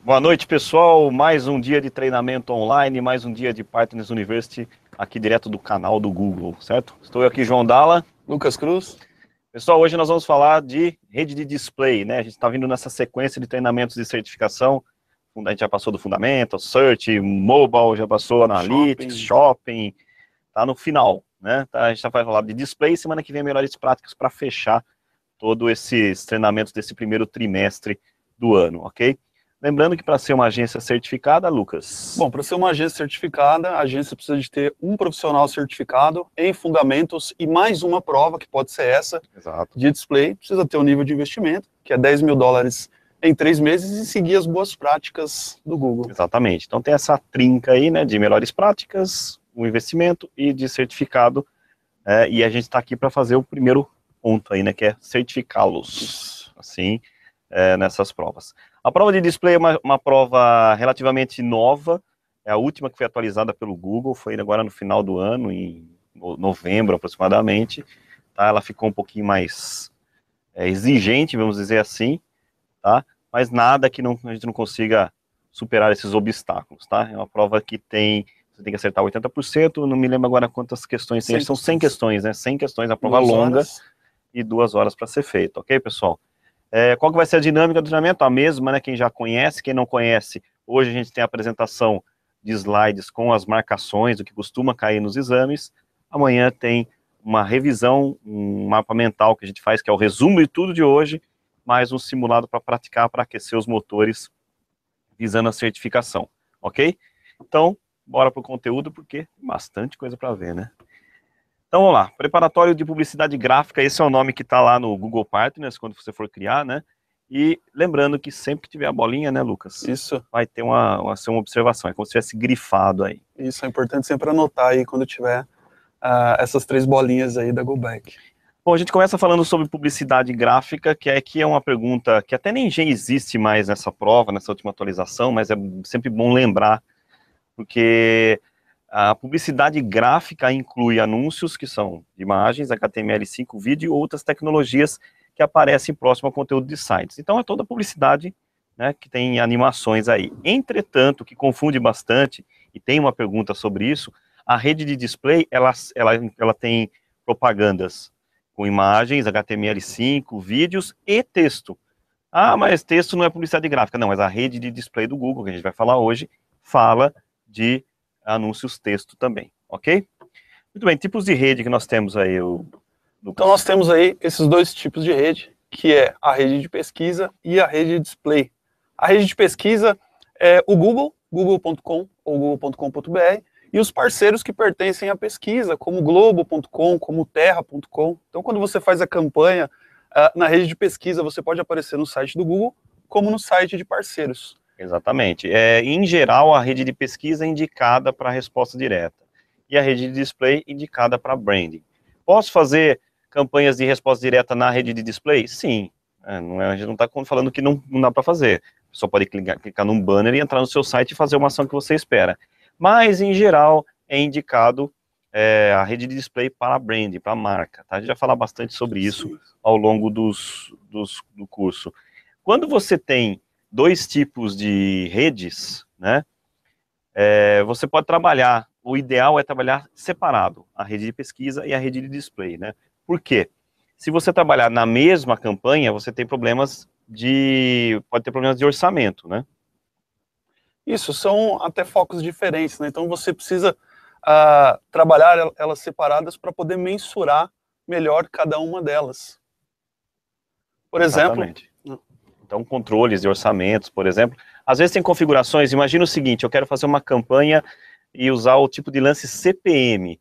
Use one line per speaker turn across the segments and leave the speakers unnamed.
Boa noite, pessoal. Mais um dia de treinamento online, mais um dia de Partners University, aqui direto do canal do Google, certo? Estou aqui, João Dalla.
Lucas Cruz.
Pessoal, hoje nós vamos falar de rede de display, né? A gente está vindo nessa sequência de treinamentos de certificação. A gente já passou do Fundamental, Search, Mobile, já passou Analytics, Shopping. Tá no final, né? A gente já vai falar de display. Semana que vem, melhores práticas para fechar todos esses treinamentos desse primeiro trimestre do ano, ok? Lembrando que para ser uma agência certificada, Lucas...
Bom, para ser uma agência certificada, a agência precisa de ter um profissional certificado em fundamentos e mais uma prova, que pode ser essa,
Exato.
De display. Precisa ter um nível de investimento, que é $10 mil em 3 meses, e seguir as boas práticas do Google.
Exatamente. Então tem essa trinca aí, né, de melhores práticas, o investimento e de certificado, e a gente está aqui para fazer o primeiro ponto aí, né, que é certificá-los, assim, nessas provas. A prova de display é uma prova relativamente nova, é a última que foi atualizada pelo Google, foi agora no final do ano, em novembro aproximadamente, tá? Ela ficou um pouquinho mais exigente, vamos dizer assim, tá? Mas nada que a gente não consiga superar esses obstáculos, tá? É uma prova que você tem que acertar 80%, não me lembro agora quantas questões tem, são 100 questões, né? 100 questões, a prova longa e 2 horas para ser feita, ok, pessoal? Qual que vai ser a dinâmica do treinamento? A mesma, né? Quem já conhece, quem não conhece, hoje a gente tem a apresentação de slides com as marcações, do que costuma cair nos exames. Amanhã tem uma revisão, um mapa mental que a gente faz, que é o resumo de tudo de hoje, mais um simulado para praticar, para aquecer os motores, visando a certificação, ok? Então, bora para o conteúdo, porque tem bastante coisa para ver, né? Então, vamos lá. Preparatório de publicidade gráfica, esse é o nome que está lá no Google Partners, quando você for criar, né? E lembrando que sempre que tiver a bolinha, né, Lucas?
Isso.
Vai ter uma observação, é como se tivesse grifado aí.
Isso, é importante sempre anotar aí quando tiver essas 3 bolinhas aí da Go Back.
Bom, a gente começa falando sobre publicidade gráfica, que é uma pergunta que até nem já existe mais nessa prova, nessa última atualização, mas é sempre bom lembrar, porque a publicidade gráfica inclui anúncios, que são imagens, HTML5, vídeo e outras tecnologias que aparecem próximo ao conteúdo de sites. Então é toda publicidade, né, que tem animações aí. Entretanto, o que confunde bastante, e tem uma pergunta sobre isso, a rede de display, ela tem propagandas com imagens, HTML5, vídeos e texto. Ah, mas texto não é publicidade gráfica. Não, mas a rede de display do Google, que a gente vai falar hoje, fala de anúncios texto também, ok? Muito bem, tipos de rede que nós temos aí,
Então nós temos aí esses 2 tipos de rede, que é a rede de pesquisa e a rede de display. A rede de pesquisa é o Google, google.com ou google.com.br, e os parceiros que pertencem à pesquisa, como globo.com, como terra.com. Então quando você faz a campanha na rede de pesquisa, você pode aparecer no site do Google, como no site de parceiros.
Exatamente. Em geral, a rede de pesquisa é indicada para resposta direta. E a rede de display indicada para branding. Posso fazer campanhas de resposta direta na rede de display? Sim. A gente não está falando que não dá para fazer. Só pode clicar num banner e entrar no seu site e fazer uma ação que você espera. Mas, em geral, é indicado a rede de display para branding, para marca. Tá? A gente vai falar bastante sobre isso ao longo do curso. Quando você tem 2 tipos de redes, né, você pode trabalhar, o ideal é trabalhar separado, a rede de pesquisa e a rede de display, né? Por quê? Se você trabalhar na mesma campanha, você tem pode ter problemas de orçamento, né?
Isso, são até focos diferentes, né? Então você precisa trabalhar elas separadas para poder mensurar melhor cada uma delas. Por
Exatamente.
exemplo...
Então, controles de orçamentos, por exemplo. Às vezes tem configurações, imagina o seguinte, eu quero fazer uma campanha e usar o tipo de lance CPM.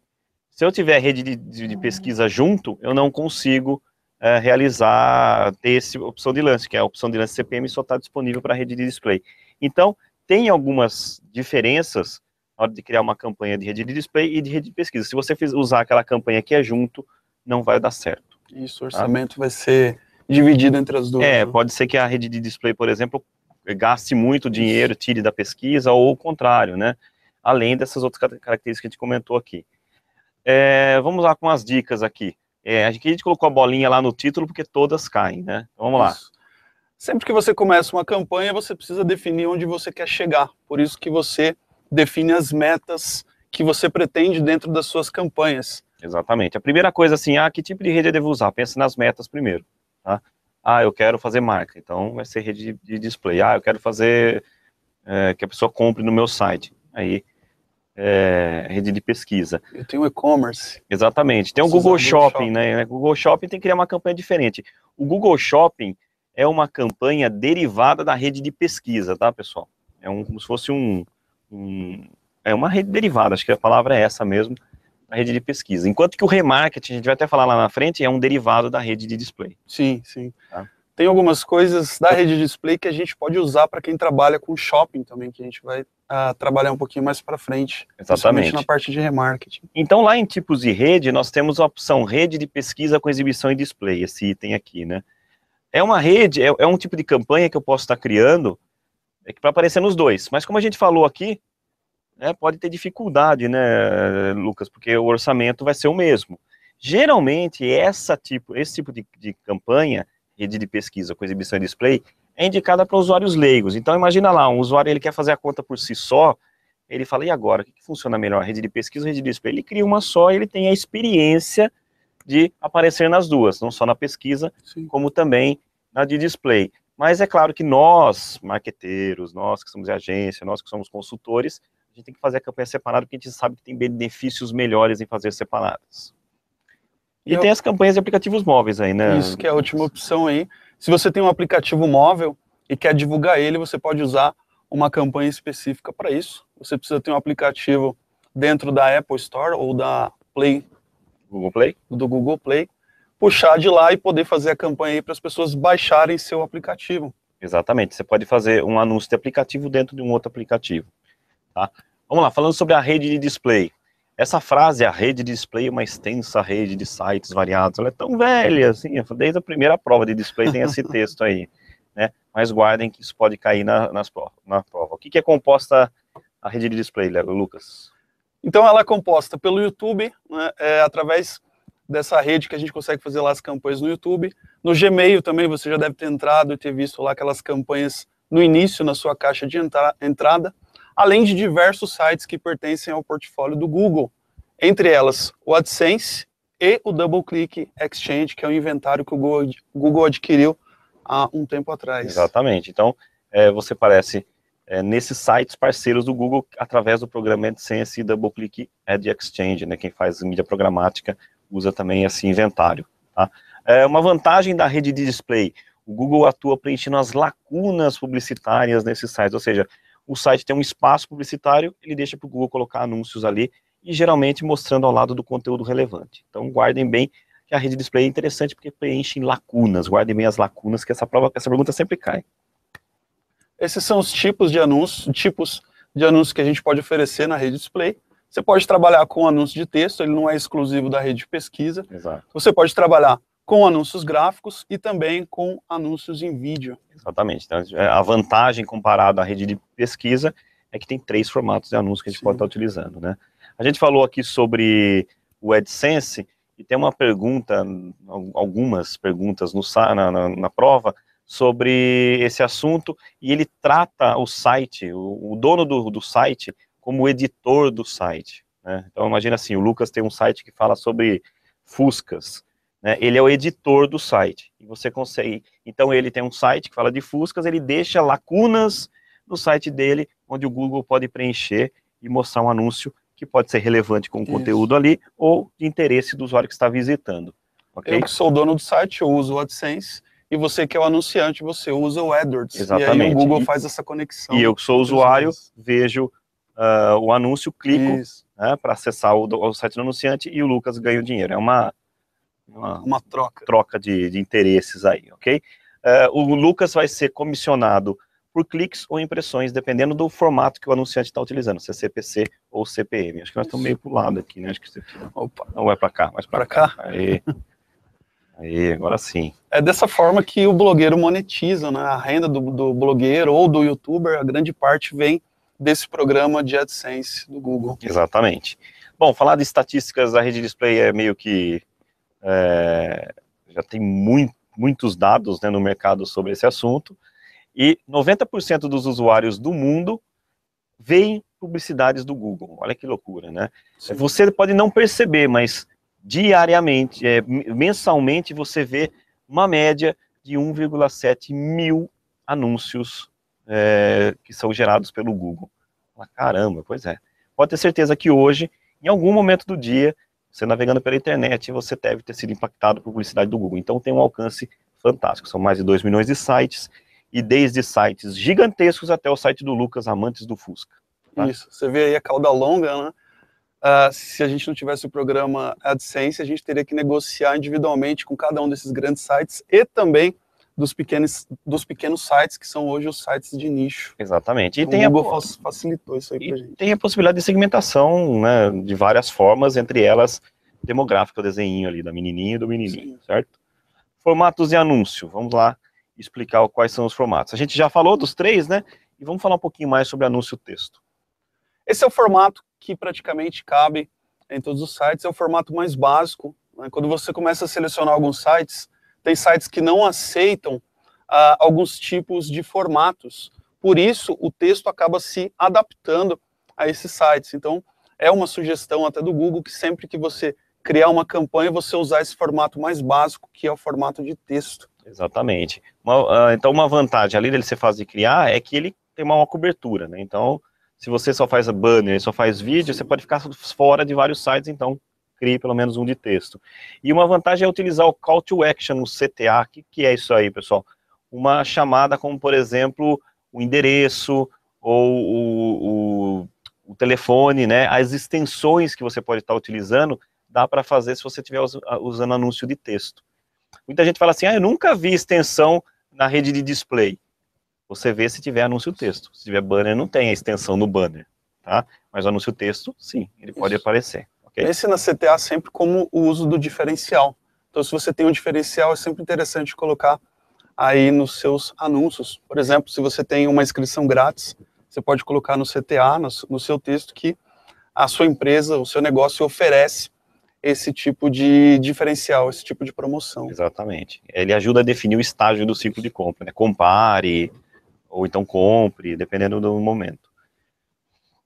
Se eu tiver rede de pesquisa junto, eu não consigo ter essa opção de lance, que é a opção de lance CPM só está disponível para a rede de display. Então, tem algumas diferenças na hora de criar uma campanha de rede de display e de rede de pesquisa. Se você usar aquela campanha que é junto, não vai dar certo.
Isso, o orçamento vai ser dividido entre as duas. Né?
Pode ser que a rede de display, por exemplo, gaste muito dinheiro, tire da pesquisa, ou o contrário, né? Além dessas outras características que a gente comentou aqui. Vamos lá com as dicas aqui. A gente colocou a bolinha lá no título porque todas caem, né? Então, vamos lá.
Sempre que você começa uma campanha, você precisa definir onde você quer chegar. Por isso que você define as metas que você pretende dentro das suas campanhas.
Exatamente. A primeira coisa, assim, que tipo de rede eu devo usar? Pensa nas metas primeiro, tá? Eu quero fazer marca, então vai ser rede de display. Eu quero fazer que a pessoa compre no meu site. Aí, rede de pesquisa.
Eu tenho e-commerce.
Exatamente. Tem o Google Shopping, né? O Google Shopping tem que criar uma campanha diferente. O Google Shopping é uma campanha derivada da rede de pesquisa, tá, pessoal? Como se fosse uma rede derivada, acho que a palavra é essa mesmo, a rede de pesquisa. Enquanto que o remarketing, a gente vai até falar lá na frente, é um derivado da rede de display.
Sim, sim. Tá? Tem algumas coisas da rede de display que a gente pode usar para quem trabalha com shopping também, que a gente vai trabalhar um pouquinho mais para frente.
Exatamente.
Na parte de remarketing.
Então, lá em tipos de rede, nós temos a opção rede de pesquisa com exibição e display, esse item aqui, né? É uma rede, é um tipo de campanha que eu posso estar criando para aparecer nos dois. Mas como a gente falou aqui, pode ter dificuldade, né, Lucas, porque o orçamento vai ser o mesmo. Geralmente, esse tipo de campanha, rede de pesquisa com exibição e display, é indicada para usuários leigos. Então, imagina lá, um usuário ele quer fazer a conta por si só, ele fala, e agora, o que funciona melhor, rede de pesquisa ou rede de display? Ele cria uma só e ele tem a experiência de aparecer nas duas, não só na pesquisa, sim, como também na de display. Mas é claro que nós, marqueteiros, nós que somos de agência, nós que somos consultores, a gente tem que fazer a campanha separada, porque a gente sabe que tem benefícios melhores em fazer separadas. E tem as campanhas de aplicativos móveis aí, né?
Isso, que é a última opção aí. Se você tem um aplicativo móvel e quer divulgar ele, você pode usar uma campanha específica para isso. Você precisa ter um aplicativo dentro da Apple Store ou da Play,
Google Play?
Do Google Play, puxar de lá e poder fazer a campanha aí para as pessoas baixarem seu aplicativo.
Exatamente, você pode fazer um anúncio de aplicativo dentro de um outro aplicativo. Tá? Vamos lá, falando sobre a rede de display. Essa frase, a rede de display é uma extensa rede de sites variados, ela é tão velha, assim, desde a primeira prova de display tem esse texto aí, né? Mas guardem que isso pode cair na prova. O que é composta a rede de display, Lucas?
Então ela é composta pelo YouTube, né, através dessa rede que a gente consegue fazer lá as campanhas no YouTube. No Gmail também você já deve ter entrado e ter visto lá aquelas campanhas no início na sua caixa de entrada, além de diversos sites que pertencem ao portfólio do Google, entre elas o AdSense e o DoubleClick Exchange, que é o inventário que o Google adquiriu há um tempo atrás.
Exatamente, então você aparece nesses sites parceiros do Google através do programa AdSense e DoubleClick Ad Exchange, né? Quem faz mídia programática usa também esse inventário. Tá? Uma vantagem da rede de display, o Google atua preenchendo as lacunas publicitárias nesses sites, ou seja, o site tem um espaço publicitário, ele deixa para o Google colocar anúncios ali, e geralmente mostrando ao lado do conteúdo relevante. Então guardem bem que a rede de display é interessante porque preenche lacunas, guardem bem as lacunas, que essa pergunta sempre cai.
Esses são os tipos de anúncios que a gente pode oferecer na rede display. Você pode trabalhar com anúncio de texto, ele não é exclusivo da rede de pesquisa.
Exato.
Você pode trabalhar com anúncios gráficos e também com anúncios em vídeo.
Exatamente. Então, a vantagem comparada à rede de pesquisa é que tem 3 formatos de anúncio que a gente pode estar utilizando, né? A gente falou aqui sobre o AdSense e tem uma pergunta, algumas perguntas na prova sobre esse assunto, e ele trata o site, o dono do site, como o editor do site, né? Então imagina assim, o Lucas tem um site que fala sobre Fuscas, né? Ele é o editor do site, e você consegue, então ele tem um site que fala de Fuscas, ele deixa lacunas no site dele, onde o Google pode preencher e mostrar um anúncio que pode ser relevante com o conteúdo ali, ou de interesse do usuário que está visitando. Okay?
Eu que sou o dono do site, eu uso o AdSense, e você que é o anunciante, você usa o AdWords.
Exatamente.
E aí o Google faz essa conexão.
E eu que sou usuário, vejo o anúncio, clico para acessar o site do anunciante e o Lucas ganha o dinheiro. É uma troca de interesses aí, ok? O Lucas vai ser comissionado por cliques ou impressões, dependendo do formato que o anunciante está utilizando, se é CPC ou CPM. Acho que nós estamos meio para o lado aqui, né? Acho que Opa, não vai para cá, mas para cá. Aí, agora sim.
É dessa forma que o blogueiro monetiza, né? A renda do blogueiro ou do youtuber, a grande parte vem desse programa de AdSense do Google.
Exatamente. Bom, falar de estatísticas da rede display é meio que... já tem muitos dados, né, no mercado sobre esse assunto, e 90% dos usuários do mundo veem publicidades do Google. Olha que loucura, né?
Sim.
Você pode não perceber, mas diariamente, mensalmente, você vê uma média de 1,7 mil anúncios que são gerados pelo Google. Caramba, pois é. Pode ter certeza que hoje, em algum momento do dia, você navegando pela internet, você deve ter sido impactado por publicidade do Google. Então tem um alcance fantástico. São mais de 2 milhões de sites, e desde sites gigantescos até o site do Lucas, Amantes do Fusca. Tá?
Isso, você vê aí a cauda longa, né? Se a gente não tivesse o programa AdSense, a gente teria que negociar individualmente com cada um desses grandes sites e também dos pequenos sites, que são hoje os sites de nicho.
Exatamente. E
então, o Google facilitou isso aí pra gente.
Tem a possibilidade de segmentação, né, de várias formas, entre elas demográfica, o desenho ali da menininha e do menininho, sim, certo? Formatos de anúncio, vamos lá explicar quais são os formatos. A gente já falou dos 3, né? E vamos falar um pouquinho mais sobre anúncio texto.
Esse é o formato que praticamente cabe em todos os sites, é o formato mais básico, né? Quando você começa a selecionar alguns sites, tem sites que não aceitam alguns tipos de formatos, por isso o texto acaba se adaptando a esses sites. Então, é uma sugestão até do Google que sempre que você criar uma campanha, você usar esse formato mais básico, que é o formato de texto.
Exatamente. Então, uma vantagem ali dele ser fácil de criar é que ele tem uma cobertura, né? Então, se você só faz banner, só faz vídeo, você pode ficar fora de vários sites, então crie pelo menos um de texto. E uma vantagem é utilizar o Call to Action, o CTA. O que é isso aí, pessoal? Uma chamada como, por exemplo, o endereço ou o telefone, né? As extensões que você pode estar utilizando, dá para fazer se você estiver usando anúncio de texto. Muita gente fala assim, eu nunca vi extensão na rede de display. Você vê se tiver anúncio texto. Se tiver banner, não tem a extensão no banner, tá? Mas o anúncio texto, sim, ele pode aparecer. Okay?
Pense na CTA sempre como o uso do diferencial. Então, se você tem um diferencial, é sempre interessante colocar aí nos seus anúncios. Por exemplo, se você tem uma inscrição grátis, você pode colocar no CTA, no seu texto, que a sua empresa, o seu negócio oferece esse tipo de diferencial, esse tipo de promoção.
Exatamente. Ele ajuda a definir o estágio do ciclo de compra, né? Compare, ou então compre, dependendo do momento.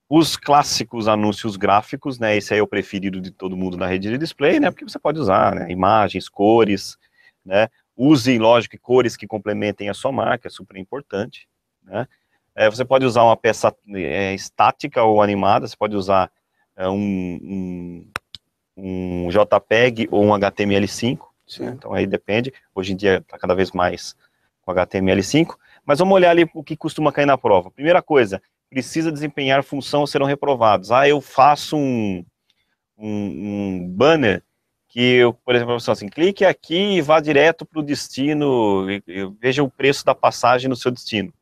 Os clássicos anúncios gráficos, né? Esse aí é o preferido de todo mundo na rede de display, né? Porque você pode usar, né? Imagens, cores, né? Use, lógico, cores que complementem a sua marca, é super importante, né? Você pode usar uma peça estática ou animada, você pode usar um JPEG ou um HTML5, né? Então aí depende, hoje em dia está cada vez mais com HTML5, mas vamos olhar ali o que costuma cair na prova. Primeira coisa, precisa desempenhar função ou serão reprovados. Eu faço um banner que, eu, por exemplo, assim, clique aqui e vá direto para o destino, veja o preço da passagem no seu destino.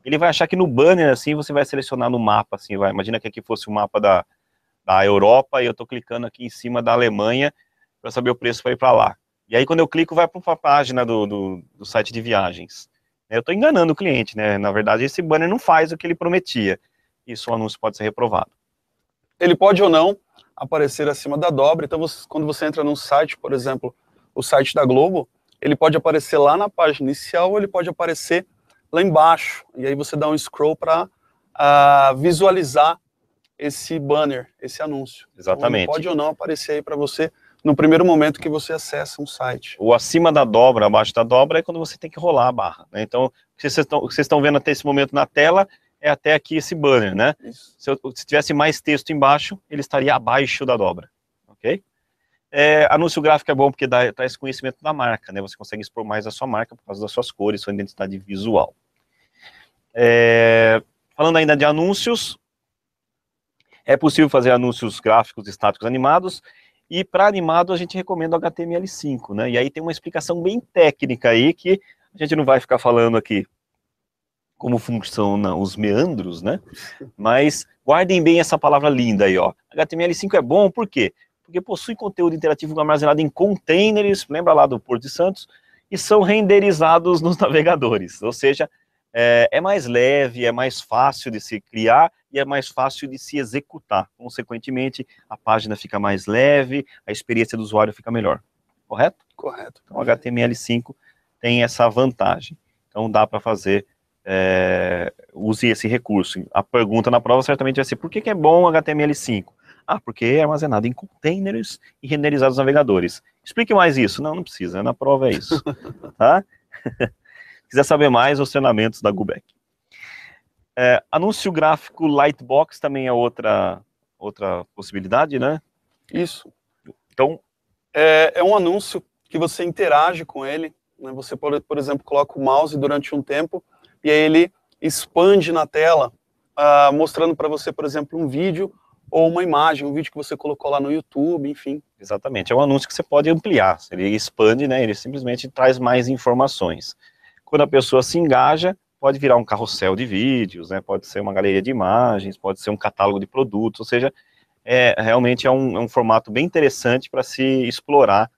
Ele vai achar que no banner, assim, você vai selecionar no mapa, assim, imagina que aqui fosse o mapa da Europa e eu estou clicando aqui em cima da Alemanha para saber o preço para ir para lá. E aí, quando eu clico, vai para a página do site de viagens. Eu estou enganando o cliente, né? Na verdade, esse banner não faz o que ele prometia. Isso, o anúncio pode ser reprovado.
Ele pode ou não aparecer acima da dobra. Então, quando você entra num site, por exemplo, o site da Globo, ele pode aparecer lá na página inicial ou ele pode aparecer lá embaixo. E aí você dá um scroll para visualizar esse banner, esse anúncio.
Exatamente.
Então, ele pode ou não aparecer aí para você no primeiro momento que você acessa um site.
O acima da dobra, abaixo da dobra, é quando você tem que rolar a barra, né? Então, o que vocês estão vendo até esse momento na tela é até aqui esse banner, né? Se tivesse mais texto embaixo, ele estaria abaixo da dobra, ok? Anúncio gráfico é bom porque traz conhecimento da marca, né? Você consegue expor mais a sua marca por causa das suas cores, sua identidade visual. Falando ainda de anúncios, é possível fazer anúncios gráficos estáticos animados, e para animado a gente recomenda o HTML5, né? E aí tem uma explicação bem técnica aí, que a gente não vai ficar falando aqui como funcionam os meandros, né? Mas guardem bem essa palavra linda aí, ó. HTML5 é bom, por quê? Porque possui conteúdo interativo armazenado em containers, lembra lá do Porto de Santos, e são renderizados nos navegadores, ou seja, é mais leve, é mais fácil de se criar e é mais fácil de se executar. Consequentemente, a página fica mais leve, a experiência do usuário fica melhor. Correto?
Correto.
Então, o HTML5 tem essa vantagem. Então dá para fazer, use esse recurso. A pergunta na prova certamente vai ser, por que é bom HTML5? Ah, porque é armazenado em containers e renderizado nos navegadores. Explique mais isso. Não, não precisa, na prova é isso. Tá? Se quiser saber mais, os treinamentos da Gubec. Anúncio gráfico Lightbox também é outra possibilidade, né?
Isso.
Então,
é um anúncio que você interage com ele, né? Você, por exemplo, coloca o mouse durante um tempo e aí ele expande na tela, mostrando para você, por exemplo, um vídeo ou uma imagem, um vídeo que você colocou lá no YouTube, enfim.
Exatamente, é um anúncio que você pode ampliar, ele expande, né? Ele simplesmente traz mais informações. Quando a pessoa se engaja, pode virar um carrossel de vídeos, né? Pode ser uma galeria de imagens, pode ser um catálogo de produtos, ou seja, realmente é um formato bem interessante para se explorar,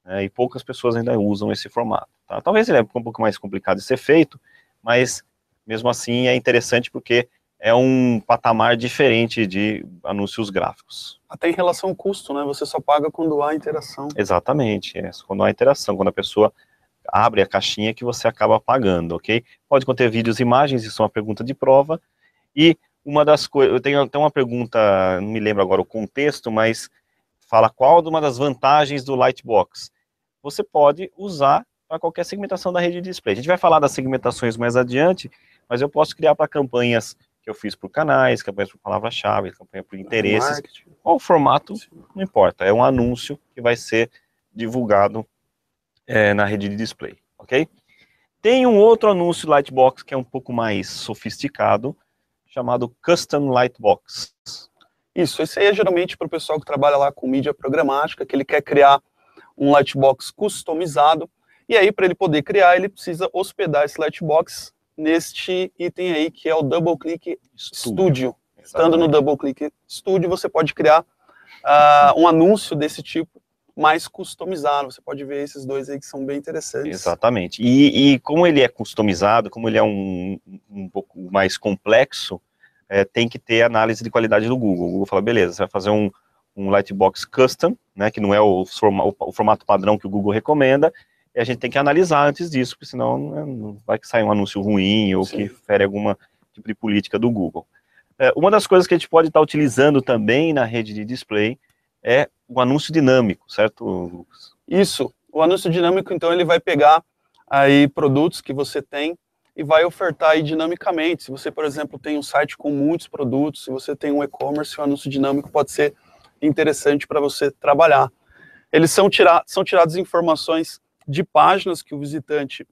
né? E poucas pessoas ainda usam esse formato. Tá? Talvez ele é um pouco mais complicado de ser feito, mas mesmo assim é interessante porque é um patamar diferente de anúncios gráficos.
Até em relação ao custo, né? Você só paga quando há interação.
Exatamente, quando há interação, quando a pessoa abre a caixinha que você acaba pagando, ok? Pode conter vídeos e imagens, isso é uma pergunta de prova, e uma das coisas, eu tenho até uma pergunta, não me lembro agora o contexto, mas fala qual uma das vantagens do Lightbox. Você pode usar para qualquer segmentação da rede de display. A gente vai falar das segmentações mais adiante, mas eu posso criar para campanhas que eu fiz por canais, campanhas por palavra-chave, campanha por interesses, ou formato, não importa, é um anúncio que vai ser divulgado na rede de display, ok? Tem um outro anúncio Lightbox que é um pouco mais sofisticado, chamado Custom Lightbox.
Isso, esse aí é geralmente para o pessoal que trabalha lá com mídia programática, que ele quer criar um Lightbox customizado, e aí para ele poder criar, ele precisa hospedar esse Lightbox neste item aí, que é o DoubleClick Studio. Estando no DoubleClick Studio, você pode criar um anúncio desse tipo, mais customizado. Você pode ver esses dois aí que são bem interessantes.
Exatamente. E como ele é customizado, como ele é um pouco mais complexo, tem que ter análise de qualidade do Google. O Google fala, beleza, você vai fazer um Lightbox Custom, né, que não é o formato padrão que o Google recomenda, e a gente tem que analisar antes disso, porque senão não vai que sair um anúncio ruim ou Sim. que fere alguma tipo de política do Google. Uma das coisas que a gente pode estar utilizando também na rede de display é o anúncio dinâmico, certo, Lucas?
Isso. O anúncio dinâmico, então, ele vai pegar aí produtos que você tem e vai ofertar aí dinamicamente. Se você, por exemplo, tem um site com muitos produtos, se você tem um e-commerce, o anúncio dinâmico pode ser interessante para você trabalhar. Eles são tiradas informações de páginas que o visitante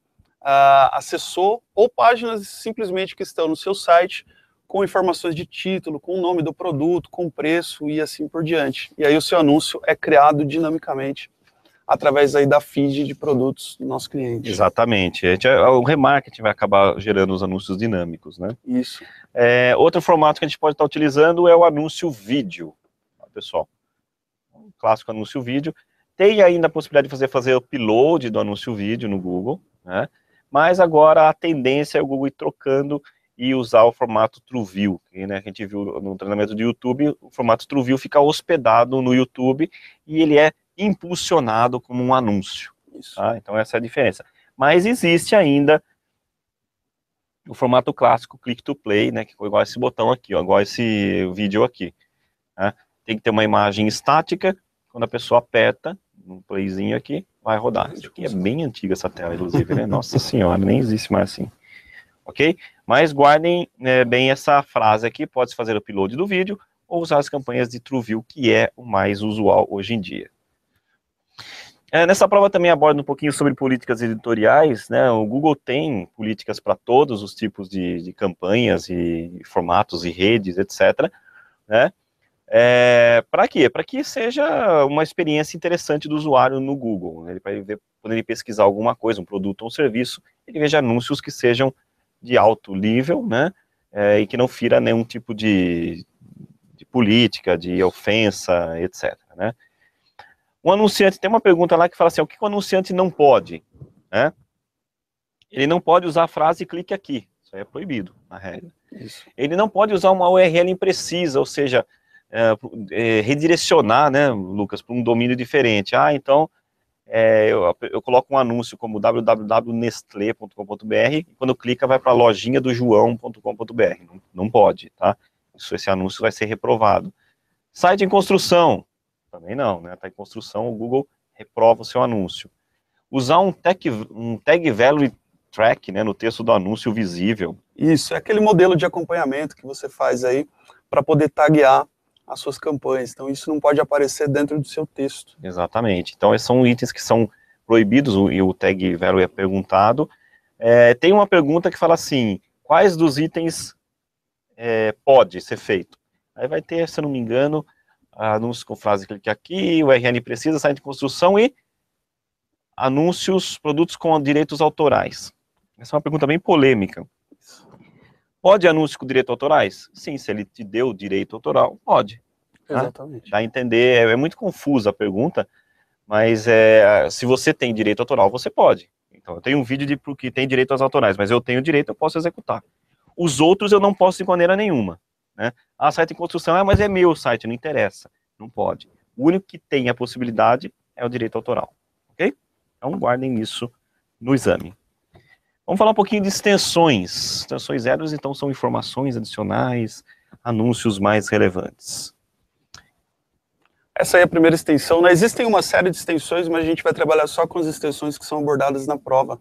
acessou, ou páginas simplesmente que estão no seu site, com informações de título, com o nome do produto, com preço e assim por diante. E aí o seu anúncio é criado dinamicamente através aí da feed de produtos do nosso cliente.
Exatamente. O remarketing vai acabar gerando os anúncios dinâmicos, né?
Isso.
Outro formato que a gente pode estar utilizando é o anúncio vídeo. Pessoal, um clássico anúncio vídeo. Tem ainda a possibilidade de fazer upload do anúncio vídeo no Google, né? Mas agora a tendência é o Google ir trocando e usar o formato TrueView, que, né, a gente viu no treinamento do YouTube, o formato TrueView fica hospedado no YouTube e ele é impulsionado como um anúncio. Tá? Então essa é a diferença. Mas existe ainda o formato clássico Click to Play, né, que é igual esse botão aqui, ó, igual esse vídeo aqui. Né? Tem que ter uma imagem estática, quando a pessoa aperta, um playzinho aqui, vai rodar. Isso aqui é bem antiga essa tela, inclusive, né? Nossa senhora, nem existe mais assim. Ok? Mas guardem bem essa frase aqui, pode fazer o upload do vídeo, ou usar as campanhas de TrueView, que é o mais usual hoje em dia. Nessa prova também aborda um pouquinho sobre políticas editoriais, né? O Google tem políticas para todos os tipos de campanhas e formatos e redes, etc. Né? Para quê? Para que seja uma experiência interessante do usuário no Google. Ele vai ver, quando ele pesquisar alguma coisa, um produto ou um serviço, ele veja anúncios que sejam de alto nível, né? E que não fira nenhum tipo de política, de ofensa, etc. Né? O anunciante, tem uma pergunta lá que fala assim, o que o anunciante não pode? Né? Ele não pode usar a frase clique aqui, isso aí é proibido, na regra. Isso. Ele não pode usar uma URL imprecisa, ou seja, redirecionar, né, Lucas, para um domínio diferente. Então, eu coloco um anúncio como www.nestle.com.br e quando clica vai para a lojinha do joão.com.br. Não pode, tá? Esse anúncio vai ser reprovado. Site em construção, também não, né? Está em construção, o Google reprova o seu anúncio. Usar um tag value track, né, no texto do anúncio visível.
Isso, é aquele modelo de acompanhamento que você faz aí para poder taguear as suas campanhas. Então isso não pode aparecer dentro do seu texto.
Exatamente. Então esses são itens que são proibidos e o tag value é perguntado. Tem uma pergunta que fala assim, quais dos itens pode ser feito? Aí vai ter, se eu não me engano, anúncios com frase clique aqui, o RN precisa, site de construção e anúncios, produtos com direitos autorais. Essa é uma pergunta bem polêmica. Pode anúncio com direitos autorais? Sim, se ele te deu direito autoral, pode.
Exatamente.
Dá a entender, é muito confusa a pergunta, mas se você tem direito autoral, você pode. Então, eu tenho um vídeo que tem direito às autorais, mas eu tenho direito, eu posso executar. Os outros eu não posso de maneira nenhuma. Né? Site em construção, mas é meu site, não interessa. Não pode. O único que tem a possibilidade é o direito autoral. Ok? Então, guardem isso no exame. Vamos falar um pouquinho de extensões. Extensões zeros, então, são informações adicionais, anúncios mais relevantes.
Essa aí é a primeira extensão, né? Existem uma série de extensões, mas a gente vai trabalhar só com as extensões que são abordadas na prova.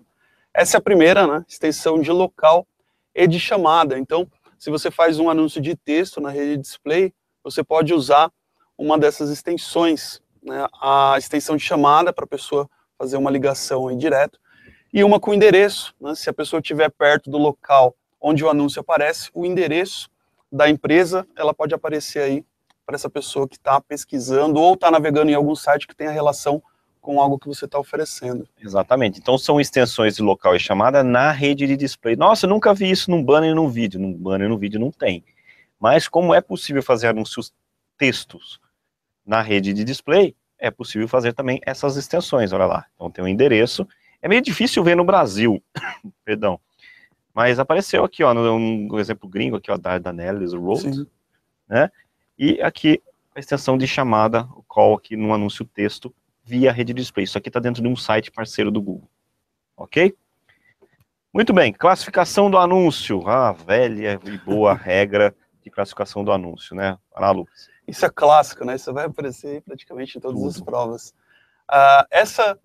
Essa é a primeira, né? Extensão de local e de chamada. Então, se você faz um anúncio de texto na rede display, você pode usar uma dessas extensões, né? A extensão de chamada para a pessoa fazer uma ligação aí direto, e uma com endereço, né? Se a pessoa estiver perto do local onde o anúncio aparece, o endereço da empresa, ela pode aparecer aí para essa pessoa que está pesquisando ou está navegando em algum site que tenha relação com algo que você está oferecendo.
Exatamente. Então são extensões de local e chamada na rede de display. Nossa, eu nunca vi isso num banner e num vídeo. Num banner e num vídeo não tem. Mas como é possível fazer anúncios textos na rede de display, é possível fazer também essas extensões, olha lá. Então tem um endereço. É meio difícil ver no Brasil, perdão. Mas apareceu aqui, ó, no exemplo gringo, aqui, ó, da Nellis Road, né? E aqui a extensão de chamada, o call aqui no anúncio texto, via rede de display. Isso aqui está dentro de um site parceiro do Google. Ok? Muito bem, classificação do anúncio. Velha e boa regra de classificação do anúncio, né? Vai lá, Lucas.
Isso é clássico, né? Isso vai aparecer praticamente em todas as provas. Essa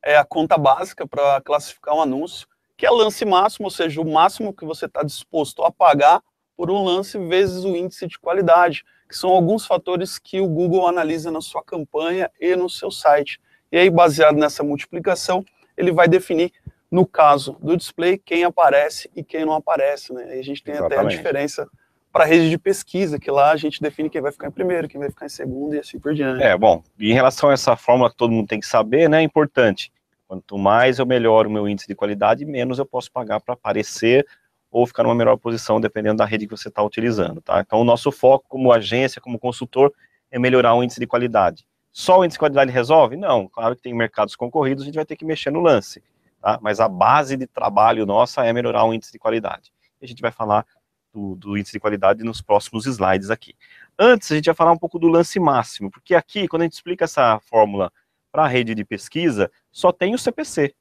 é a conta básica para classificar um anúncio, que é lance máximo, ou seja, o máximo que você está disposto a pagar por um lance vezes o índice de qualidade, que são alguns fatores que o Google analisa na sua campanha e no seu site. E aí, baseado nessa multiplicação, ele vai definir, no caso do display, quem aparece e quem não aparece, né? E a gente tem até a diferença para a rede de pesquisa, que lá a gente define quem vai ficar em primeiro, quem vai ficar em segundo e assim por diante.
Bom, em relação a essa fórmula que todo mundo tem que saber, né, é importante. Quanto mais eu melhoro o meu índice de qualidade, menos eu posso pagar para aparecer ou ficar numa melhor posição, dependendo da rede que você está utilizando, tá? Então, o nosso foco como agência, como consultor, é melhorar o índice de qualidade. Só o índice de qualidade resolve? Não, claro que tem mercados concorridos, a gente vai ter que mexer no lance, tá? Mas a base de trabalho nossa é melhorar o índice de qualidade. A gente vai falar do índice de qualidade nos próximos slides aqui. Antes, a gente vai falar um pouco do lance máximo, porque aqui, quando a gente explica essa fórmula para a rede de pesquisa, só tem o CPC,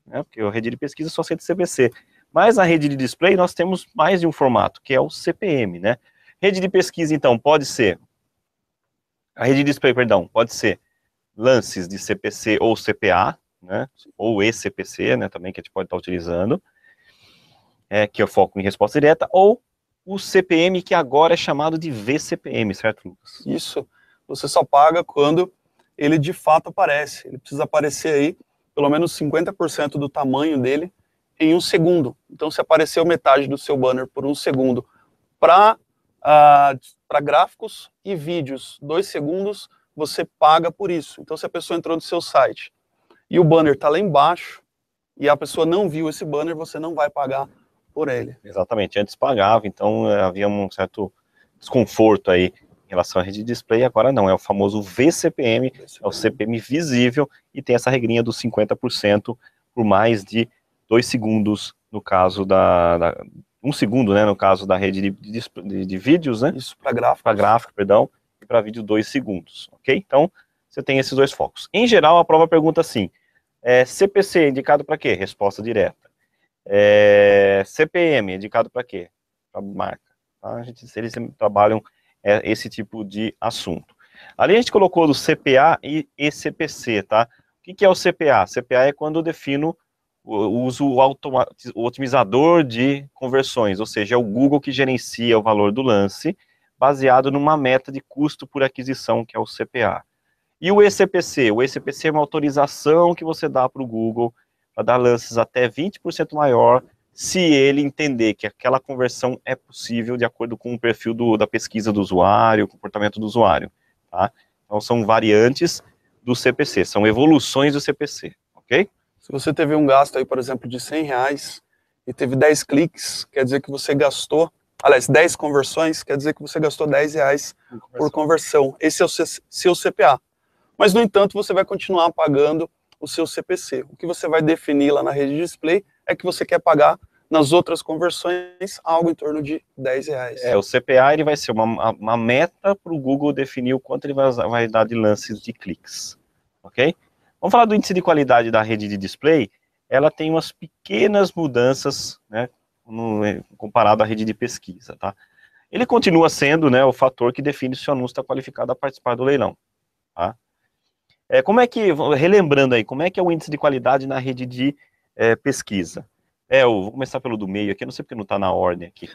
né? Porque a rede de pesquisa só aceita CPC. Mas na rede de display nós temos mais de um formato, que é o CPM, né? Rede de pesquisa, então, pode ser... A rede de display, perdão, pode ser lances de CPC ou CPA, né? Ou eCPC, né? Também que a gente pode estar utilizando, que é o foco em resposta direta, ou o CPM, que agora é chamado de VCPM, certo, Lucas?
Isso. Você só paga quando ele de fato aparece. Ele precisa aparecer aí, pelo menos 50% do tamanho dele, em um segundo. Então, se apareceu metade do seu banner por um segundo para gráficos e vídeos, 2 segundos, você paga por isso. Então, se a pessoa entrou no seu site e o banner está lá embaixo e a pessoa não viu esse banner, você não vai pagar por ele.
Exatamente, antes pagava, então havia um certo desconforto aí em relação à rede de display, agora não, é o famoso VCPM, é o CPM visível, e tem essa regrinha dos 50% por mais de 2 segundos, no caso 1 segundo, né, no caso da rede de vídeos, né?
Isso, para gráfico.
Para gráfico, perdão, e para vídeo 2 segundos, ok? Então, você tem esses dois focos. Em geral, a prova pergunta assim, CPC, indicado para quê? Resposta direta. CPM, indicado para quê? Para marca. Tá? Eles trabalham esse tipo de assunto. Ali a gente colocou do CPA e CPC, tá? O que é o CPA? CPA é quando eu defino o uso o otimizador de conversões, ou seja, é o Google que gerencia o valor do lance, baseado numa meta de custo por aquisição, que é o CPA. E o ECPC? O ECPC é uma autorização que você dá para o Google para dar lances até 20% maior, se ele entender que aquela conversão é possível de acordo com o perfil da pesquisa do usuário, o comportamento do usuário. Tá? Então são variantes do CPC, são evoluções do CPC, ok?
Se você teve um gasto aí, por exemplo, de R$100 e teve 10 cliques, quer dizer que você gastou, aliás, 10 conversões, quer dizer que você gastou R$10 por conversão. Esse é o seu CPA. Mas, no entanto, você vai continuar pagando o seu CPC. O que você vai definir lá na rede de display é que você quer pagar nas outras conversões algo em torno de R$10.
O CPA ele vai ser uma meta para o Google definir o quanto ele vai dar de lances de cliques, ok? Vamos falar do índice de qualidade da rede de display. Ela tem umas pequenas mudanças, né, comparado à rede de pesquisa, tá? Ele continua sendo, né, o fator que define se o anúncio está qualificado a participar do leilão, tá? Como é que, relembrando aí, como é que é o índice de qualidade na rede de pesquisa? Vou começar pelo do meio aqui, não sei porque não está na ordem aqui.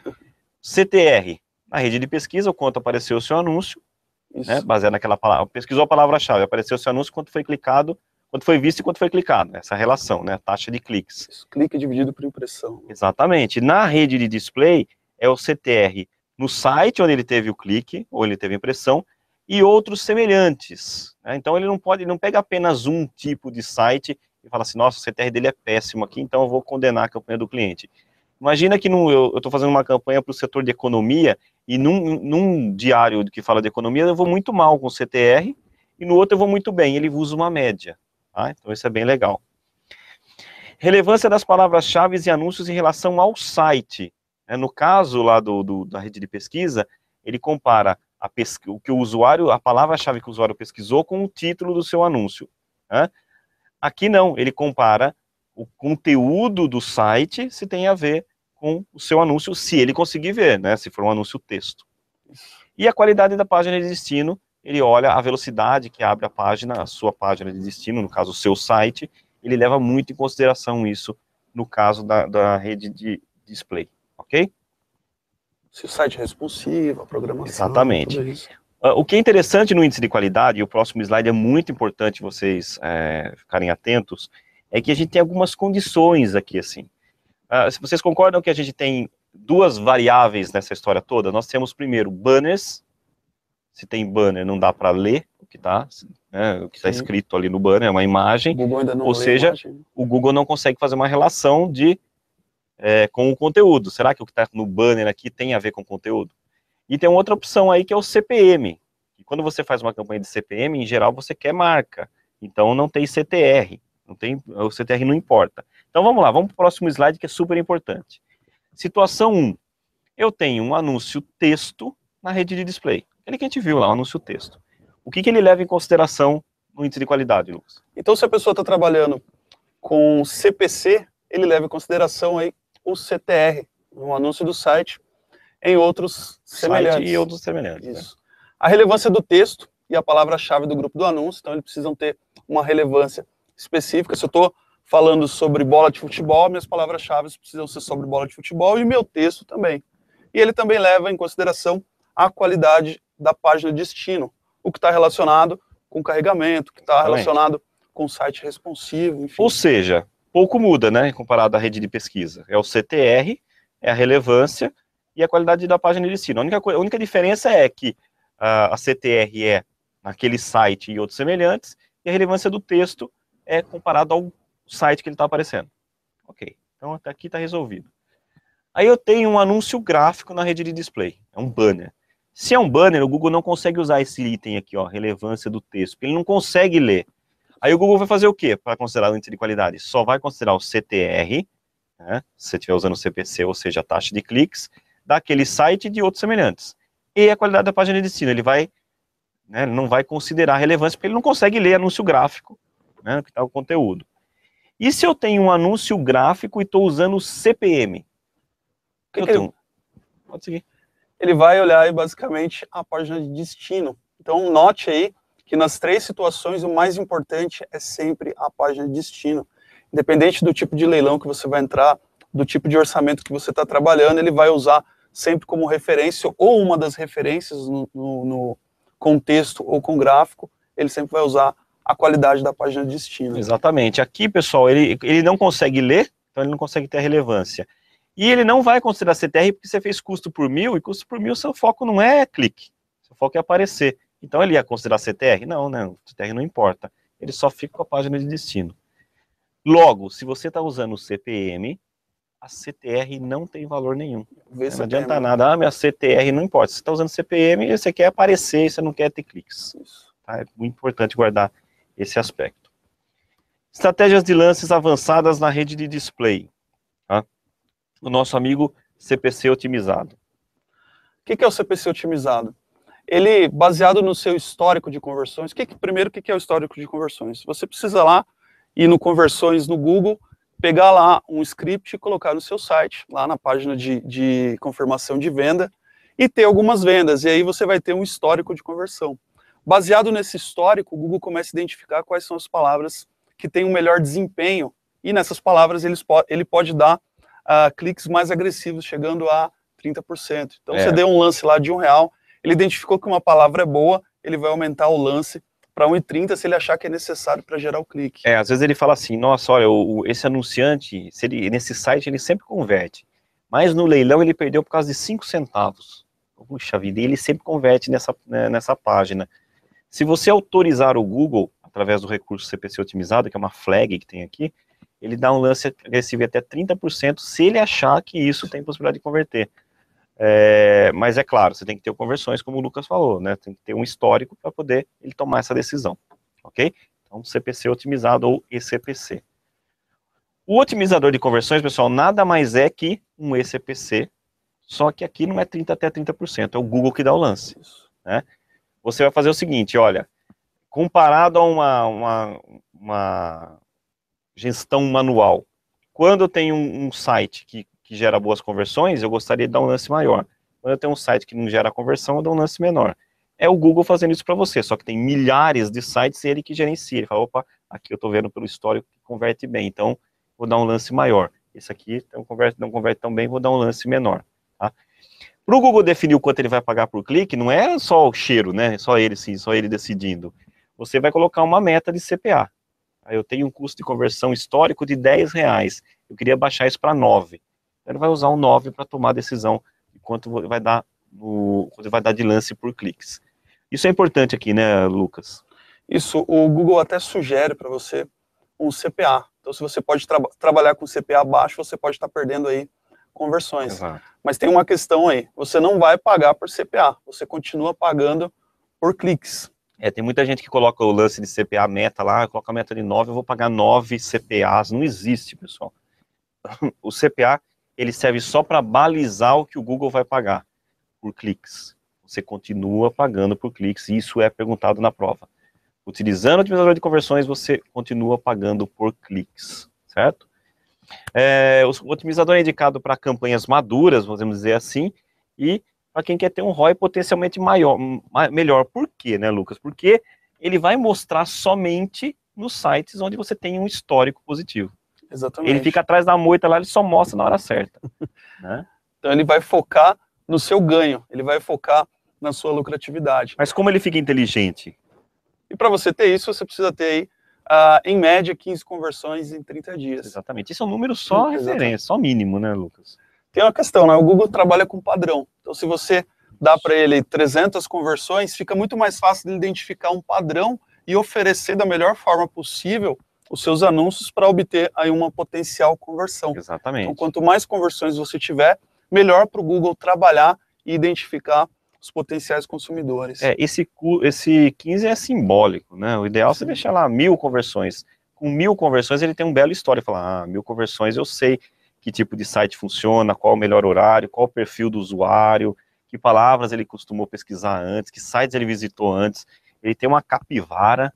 CTR, na rede de pesquisa, o quanto apareceu o seu anúncio, né, baseado naquela palavra, pesquisou a palavra-chave, apareceu o seu anúncio, quanto foi clicado, quanto foi visto e quanto foi clicado, essa relação, né, a taxa de cliques.
Isso, clique dividido por impressão.
Exatamente. Na rede de display, é o CTR no site onde ele teve o clique, ou ele teve a impressão, e outros semelhantes. Né? Então ele não pega apenas um tipo de site e fala assim, nossa, o CTR dele é péssimo aqui, então eu vou condenar a campanha do cliente. Imagina que eu estou fazendo uma campanha para o setor de economia, e num diário que fala de economia, eu vou muito mal com o CTR, e no outro eu vou muito bem, ele usa uma média. Tá? Então isso é bem legal. Relevância das palavras-chave e anúncios em relação ao site. No caso lá da rede de pesquisa, ele compara o que o usuário, a palavra-chave que o usuário pesquisou com o título do seu anúncio. Né? Aqui não, ele compara o conteúdo do site se tem a ver com o seu anúncio, se ele conseguir ver, né? Se for um anúncio texto. E a qualidade da página de destino, ele olha a velocidade que abre a página, a sua página de destino, no caso o seu site, ele leva muito em consideração isso no caso da rede de display, ok?
Se o site é responsivo, a programação...
Exatamente. Tudo isso. O que é interessante no índice de qualidade, e o próximo slide é muito importante vocês ficarem atentos, é que a gente tem algumas condições aqui, assim. Se vocês concordam que a gente tem duas variáveis nessa história toda, nós temos primeiro banners. Se tem banner, não dá para ler o que está escrito ali no banner, é uma imagem, ou seja, o Google não consegue fazer uma relação com o conteúdo. Será que o que está no banner aqui tem a ver com o conteúdo? E tem outra opção aí que é o CPM. E quando você faz uma campanha de CPM, em geral você quer marca, então não tem CTR, o CTR não importa. Então vamos lá, vamos para o próximo slide que é super importante. Situação 1, eu tenho um anúncio texto na rede de display. Aquele que a gente viu lá, o anúncio texto. O que ele leva em consideração no índice de qualidade, Lucas?
Então, se a pessoa está trabalhando com CPC, ele leva em consideração aí o CTR, no anúncio do site, em outros semelhantes.
Site e outros semelhantes.
Isso. Né? A relevância do texto e a palavra-chave do grupo do anúncio, então eles precisam ter uma relevância específica. Se eu estou falando sobre bola de futebol, minhas palavras-chave precisam ser sobre bola de futebol e meu texto também. E ele também leva em consideração a qualidade da página de destino, o que está relacionado com carregamento, que está relacionado com site responsivo, enfim.
Ou seja, pouco muda, né, comparado à rede de pesquisa. É o CTR, é a relevância e a qualidade da página de destino. A única diferença é que a CTR é naquele site e outros semelhantes, e a relevância do texto é comparado ao site que ele está aparecendo. Ok, então até aqui está resolvido. Aí eu tenho um anúncio gráfico na rede de display, é um banner. Se é um banner, o Google não consegue usar esse item aqui, ó, relevância do texto, porque ele não consegue ler. Aí o Google vai fazer o quê para considerar o índice de qualidade? Só vai considerar o CTR, né, se você estiver usando o CPC, ou seja, a taxa de cliques, daquele site e de outros semelhantes. E a qualidade da página de destino, ele não vai considerar a relevância, porque ele não consegue ler anúncio gráfico, né, que está o conteúdo. E se eu tenho um anúncio gráfico e estou usando o CPM? Pode seguir.
Ele vai olhar aí basicamente a página de destino. Então note aí que nas 3 situações o mais importante é sempre a página de destino. Independente do tipo de leilão que você vai entrar, do tipo de orçamento que você está trabalhando, ele vai usar sempre como referência, ou uma das referências no contexto ou com gráfico, ele sempre vai usar a qualidade da página de destino.
Exatamente. Aqui, pessoal, ele não consegue ler, então ele não consegue ter relevância. E ele não vai considerar CTR porque você fez custo por 1000, e custo por 1000 seu foco não é clique, seu foco é aparecer. Então ele ia considerar CTR? Não, o CTR não importa. Ele só fica com a página de destino. Logo, se você está usando o CPM, a CTR não tem valor nenhum. Não adianta nada, minha CTR não importa. Se você está usando CPM, você quer aparecer, você não quer ter cliques. Tá? É muito importante guardar esse aspecto. Estratégias de lances avançadas na rede de display. Tá? O nosso amigo CPC otimizado.
O que é o CPC otimizado? Ele, baseado no seu histórico de conversões, primeiro, o que é o histórico de conversões? Você precisa lá ir no Conversões no Google, pegar lá um script e colocar no seu site, lá na página de confirmação de venda, e ter algumas vendas, e aí você vai ter um histórico de conversão. Baseado nesse histórico, o Google começa a identificar quais são as palavras que têm um melhor desempenho, e nessas palavras ele pode dar cliques mais agressivos, chegando a 30%. Então você deu um lance lá de R$1, ele identificou que uma palavra é boa, ele vai aumentar o lance para 1,30 se ele achar que é necessário para gerar o clique.
Às vezes ele fala assim, nossa, olha, esse anunciante, nesse site ele sempre converte, mas no leilão ele perdeu por causa de 5 centavos. Puxa vida, e ele sempre converte nessa página. Se você autorizar o Google, através do recurso CPC otimizado, que é uma flag que tem aqui, ele dá um lance agressivo até 30% se ele achar que isso tem possibilidade de converter. Mas é claro, você tem que ter conversões, como o Lucas falou, né? Tem que ter um histórico para poder ele tomar essa decisão, ok? Então, CPC otimizado ou ECPC. O otimizador de conversões, pessoal, nada mais é que um ECPC, só que aqui não é 30 até 30%, é o Google que dá o lance, né? Você vai fazer o seguinte, olha, comparado a uma gestão manual, quando eu tenho um site que gera boas conversões, eu gostaria de dar um lance maior. Quando eu tenho um site que não gera conversão, eu dou um lance menor. É o Google fazendo isso para você, só que tem milhares de sites, ele que gerencia. Ele fala, opa, aqui eu estou vendo pelo histórico que converte bem, então vou dar um lance maior. Esse aqui não converte tão bem, vou dar um lance menor. Tá? Para o Google definir o quanto ele vai pagar por clique, não é só o cheiro, né? Só ele decidindo. Você vai colocar uma meta de CPA. Aí eu tenho um custo de conversão histórico de R$10. Eu queria baixar isso para 9. Ele vai usar um 9 para tomar a decisão de quanto vai dar de lance por cliques. Isso é importante aqui, né, Lucas?
Isso, o Google até sugere para você um CPA. Então, se você pode trabalhar com CPA baixo, você pode estar perdendo aí conversões.
Exato.
Mas tem uma questão aí, você não vai pagar por CPA, você continua pagando por cliques.
Tem muita gente que coloca o lance de CPA meta lá, coloca a meta de 9, eu vou pagar 9 CPAs. Não existe, pessoal. O CPA, ele serve só para balizar o que o Google vai pagar por cliques. Você continua pagando por cliques, e isso é perguntado na prova. Utilizando o otimizador de conversões, você continua pagando por cliques, certo? O otimizador é indicado para campanhas maduras, vamos dizer assim, e para quem quer ter um ROI potencialmente melhor. Por quê, né, Lucas? Porque ele vai mostrar somente nos sites onde você tem um histórico positivo.
Exatamente.
Ele fica atrás da moita lá, ele só mostra na hora certa. Né?
Então ele vai focar no seu ganho, ele vai focar na sua lucratividade.
Mas como ele fica inteligente?
E para você ter isso, você precisa ter aí, em média, 15 conversões em 30 dias.
Exatamente. Isso é um número só referência, só mínimo, né, Lucas?
Tem uma questão, né? O Google trabalha com padrão. Então, se você dá para ele 300 conversões, fica muito mais fácil de identificar um padrão e oferecer da melhor forma possível os seus anúncios para obter aí uma potencial conversão.
Exatamente.
Então, quanto mais conversões você tiver, melhor para o Google trabalhar e identificar os potenciais consumidores.
Esse 15 é simbólico, né? O ideal é você deixar lá 1000 conversões. Com 1000 conversões ele tem um belo histórico. Falar, 1000 conversões eu sei que tipo de site funciona, qual o melhor horário, qual o perfil do usuário, que palavras ele costumou pesquisar antes, que sites ele visitou antes. Ele tem uma capivara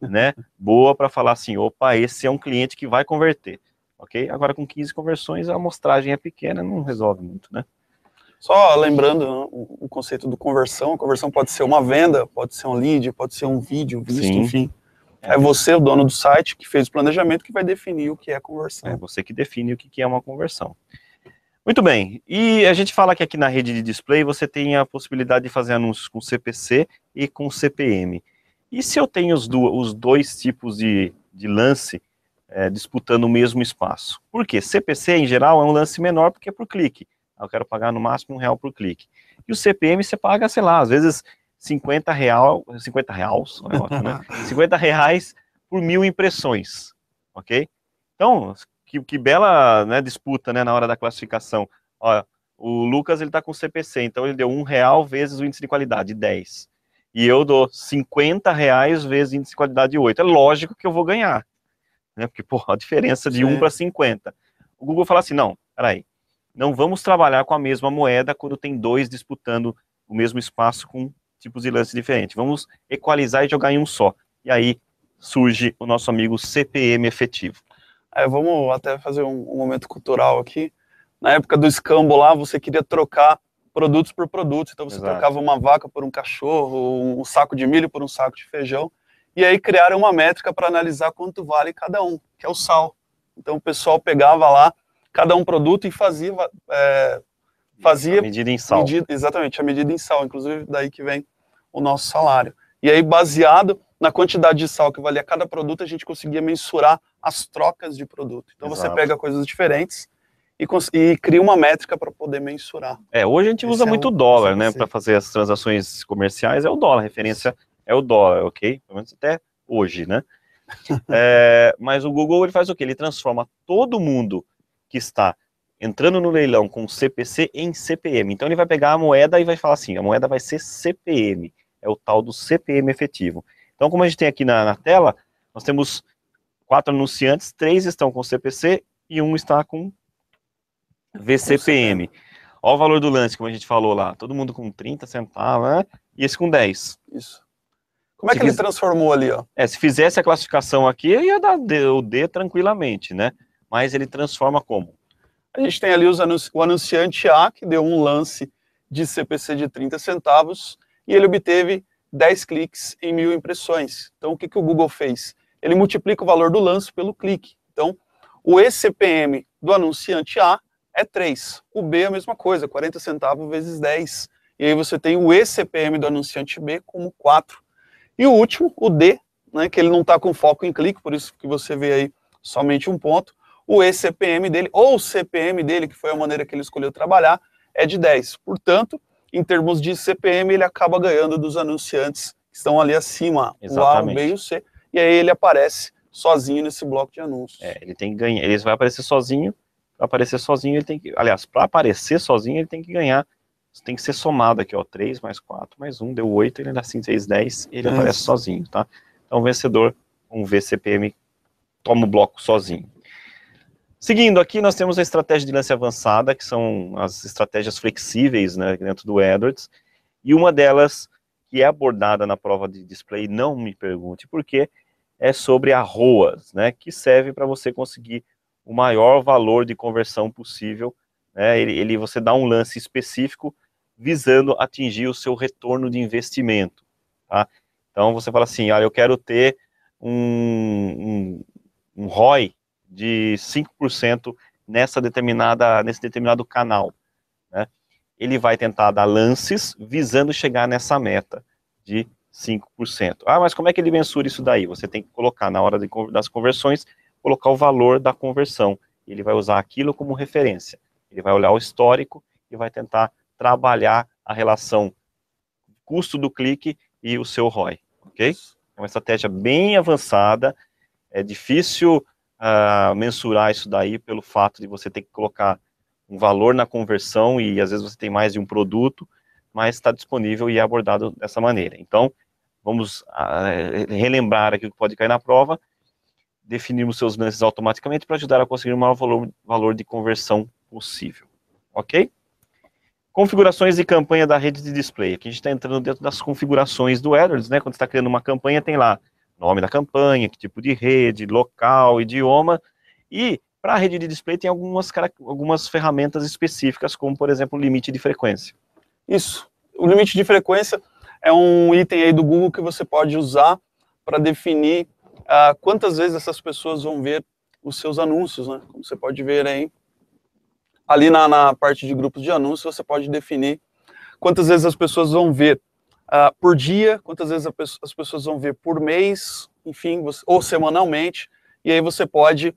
né, boa para falar assim, opa, esse é um cliente que vai converter, ok? Agora com 15 conversões a amostragem é pequena, não resolve muito, né?
Só lembrando, né, o conceito do conversão, a conversão pode ser uma venda, pode ser um lead, pode ser um vídeo visto,
Sim.
enfim. É você, o dono do site, que fez o planejamento, que vai definir o que é conversão.
É você que define o que é uma conversão. Muito bem, e a gente fala que aqui na rede de display você tem a possibilidade de fazer anúncios com CPC e com CPM. E se eu tenho os dois tipos de lance disputando o mesmo espaço? Por quê? CPC, em geral, é um lance menor porque é por clique. Eu quero pagar no máximo R$1 por clique. E o CPM você paga, sei lá, às vezes R$50, é ótimo, né? R$50 por 1000 impressões, ok? Então, que bela, né, disputa, né, na hora da classificação. Ó, o Lucas, ele está com CPC, então ele deu R$1 vezes o índice de qualidade, 10. E eu dou R$50 vezes o índice de qualidade, 8. É lógico que eu vou ganhar, né? Porque, pô, a diferença de 1 para 50. O Google fala assim, não, peraí, não vamos trabalhar com a mesma moeda quando tem dois disputando o mesmo espaço com tipos de lance diferentes. Vamos equalizar e jogar em um só. E aí surge o nosso amigo CPM efetivo.
Vamos até fazer um momento cultural aqui. Na época do escambo lá, você queria trocar produtos por produtos. Então você trocava uma vaca por um cachorro, um saco de milho por um saco de feijão. E aí criaram uma métrica para analisar quanto vale cada um, que é o sal. Então o pessoal pegava lá cada um produto e fazia
a medida em sal.
Exatamente, a medida em sal. Inclusive daí que vem o nosso salário. E aí, baseado na quantidade de sal que valia cada produto, a gente conseguia mensurar as trocas de produto. Então você pega coisas diferentes e cria uma métrica para poder mensurar.
Hoje a gente usa muito o dólar, né, para fazer as transações comerciais, é o dólar, a referência é o dólar, ok? Pelo menos até hoje, né? Mas o Google, ele faz o quê? Ele transforma todo mundo que está entrando no leilão com CPC em CPM. Então ele vai pegar a moeda e vai falar assim, a moeda vai ser CPM, é o tal do CPM efetivo. Então, como a gente tem aqui na tela, nós temos 4 anunciantes, 3 estão com CPC e 1 está com VCPM. Olha o valor do lance, como a gente falou lá. Todo mundo com 30 centavos, né? E esse com 10.
Isso. Como é que ele transformou ali, ó?
Se fizesse a classificação aqui, ia dar o D tranquilamente, né? Mas ele transforma como?
A gente tem ali o anunciante A, que deu um lance de CPC de 30 centavos, e ele obteve 10 cliques em 1000 impressões. Então, o que o Google fez? Ele multiplica o valor do lance pelo clique. Então, o eCPM do anunciante A é 3. O B é a mesma coisa, 40 centavos vezes 10. E aí você tem o eCPM do anunciante B como 4. E o último, o D, né, que ele não está com foco em clique, por isso que você vê aí somente um ponto. O eCPM dele, ou o CPM dele, que foi a maneira que ele escolheu trabalhar, é de 10. Portanto, em termos de CPM, ele acaba ganhando dos anunciantes que estão ali acima,
Exatamente.
o A, o B e o C, e aí ele aparece sozinho nesse bloco de anúncios.
Ele tem que ganhar, ele vai aparecer sozinho, para aparecer sozinho ele tem que, aliás, para aparecer sozinho ele tem que ganhar, tem que ser somado aqui, ó, 3 mais 4 mais 1, deu 8, ele dá 5, 6, 10, ele aparece sozinho, tá? Então o vencedor, um VCPM, toma o bloco sozinho. Seguindo aqui, nós temos a estratégia de lance avançada, que são as estratégias flexíveis, né, dentro do AdWords, e uma delas, que é abordada na prova de display, não me pergunte por quê, é sobre a ROAS, né, que serve para você conseguir o maior valor de conversão possível, né, você dá um lance específico visando atingir o seu retorno de investimento, tá? Então você fala assim, olha, eu quero ter um ROI de 5% nesse determinado canal, né? Ele vai tentar dar lances visando chegar nessa meta de 5%. Mas como é que ele mensura isso daí? Você tem que colocar na hora das conversões, colocar o valor da conversão. Ele vai usar aquilo como referência. Ele vai olhar o histórico e vai tentar trabalhar a relação custo do clique e o seu ROI, ok? É uma estratégia bem avançada, é difícil mensurar isso daí pelo fato de você ter que colocar um valor na conversão e às vezes você tem mais de um produto, mas está disponível e é abordado dessa maneira. Então, vamos relembrar aqui o que pode cair na prova, definirmos seus lances automaticamente para ajudar a conseguir o maior valor de conversão possível, ok? Configurações de campanha da rede de display. Aqui a gente está entrando dentro das configurações do AdWords, né? Quando você está criando uma campanha, tem lá nome da campanha, que tipo de rede, local, idioma, e para a rede de display tem algumas ferramentas específicas, como por exemplo o limite de frequência.
Isso, o limite de frequência é um item aí do Google que você pode usar para definir quantas vezes essas pessoas vão ver os seus anúncios, né? Como você pode ver aí, ali na parte de grupos de anúncios, você pode definir quantas vezes as pessoas vão ver por dia, quantas vezes as pessoas vão ver por mês, enfim, ou semanalmente, e aí você pode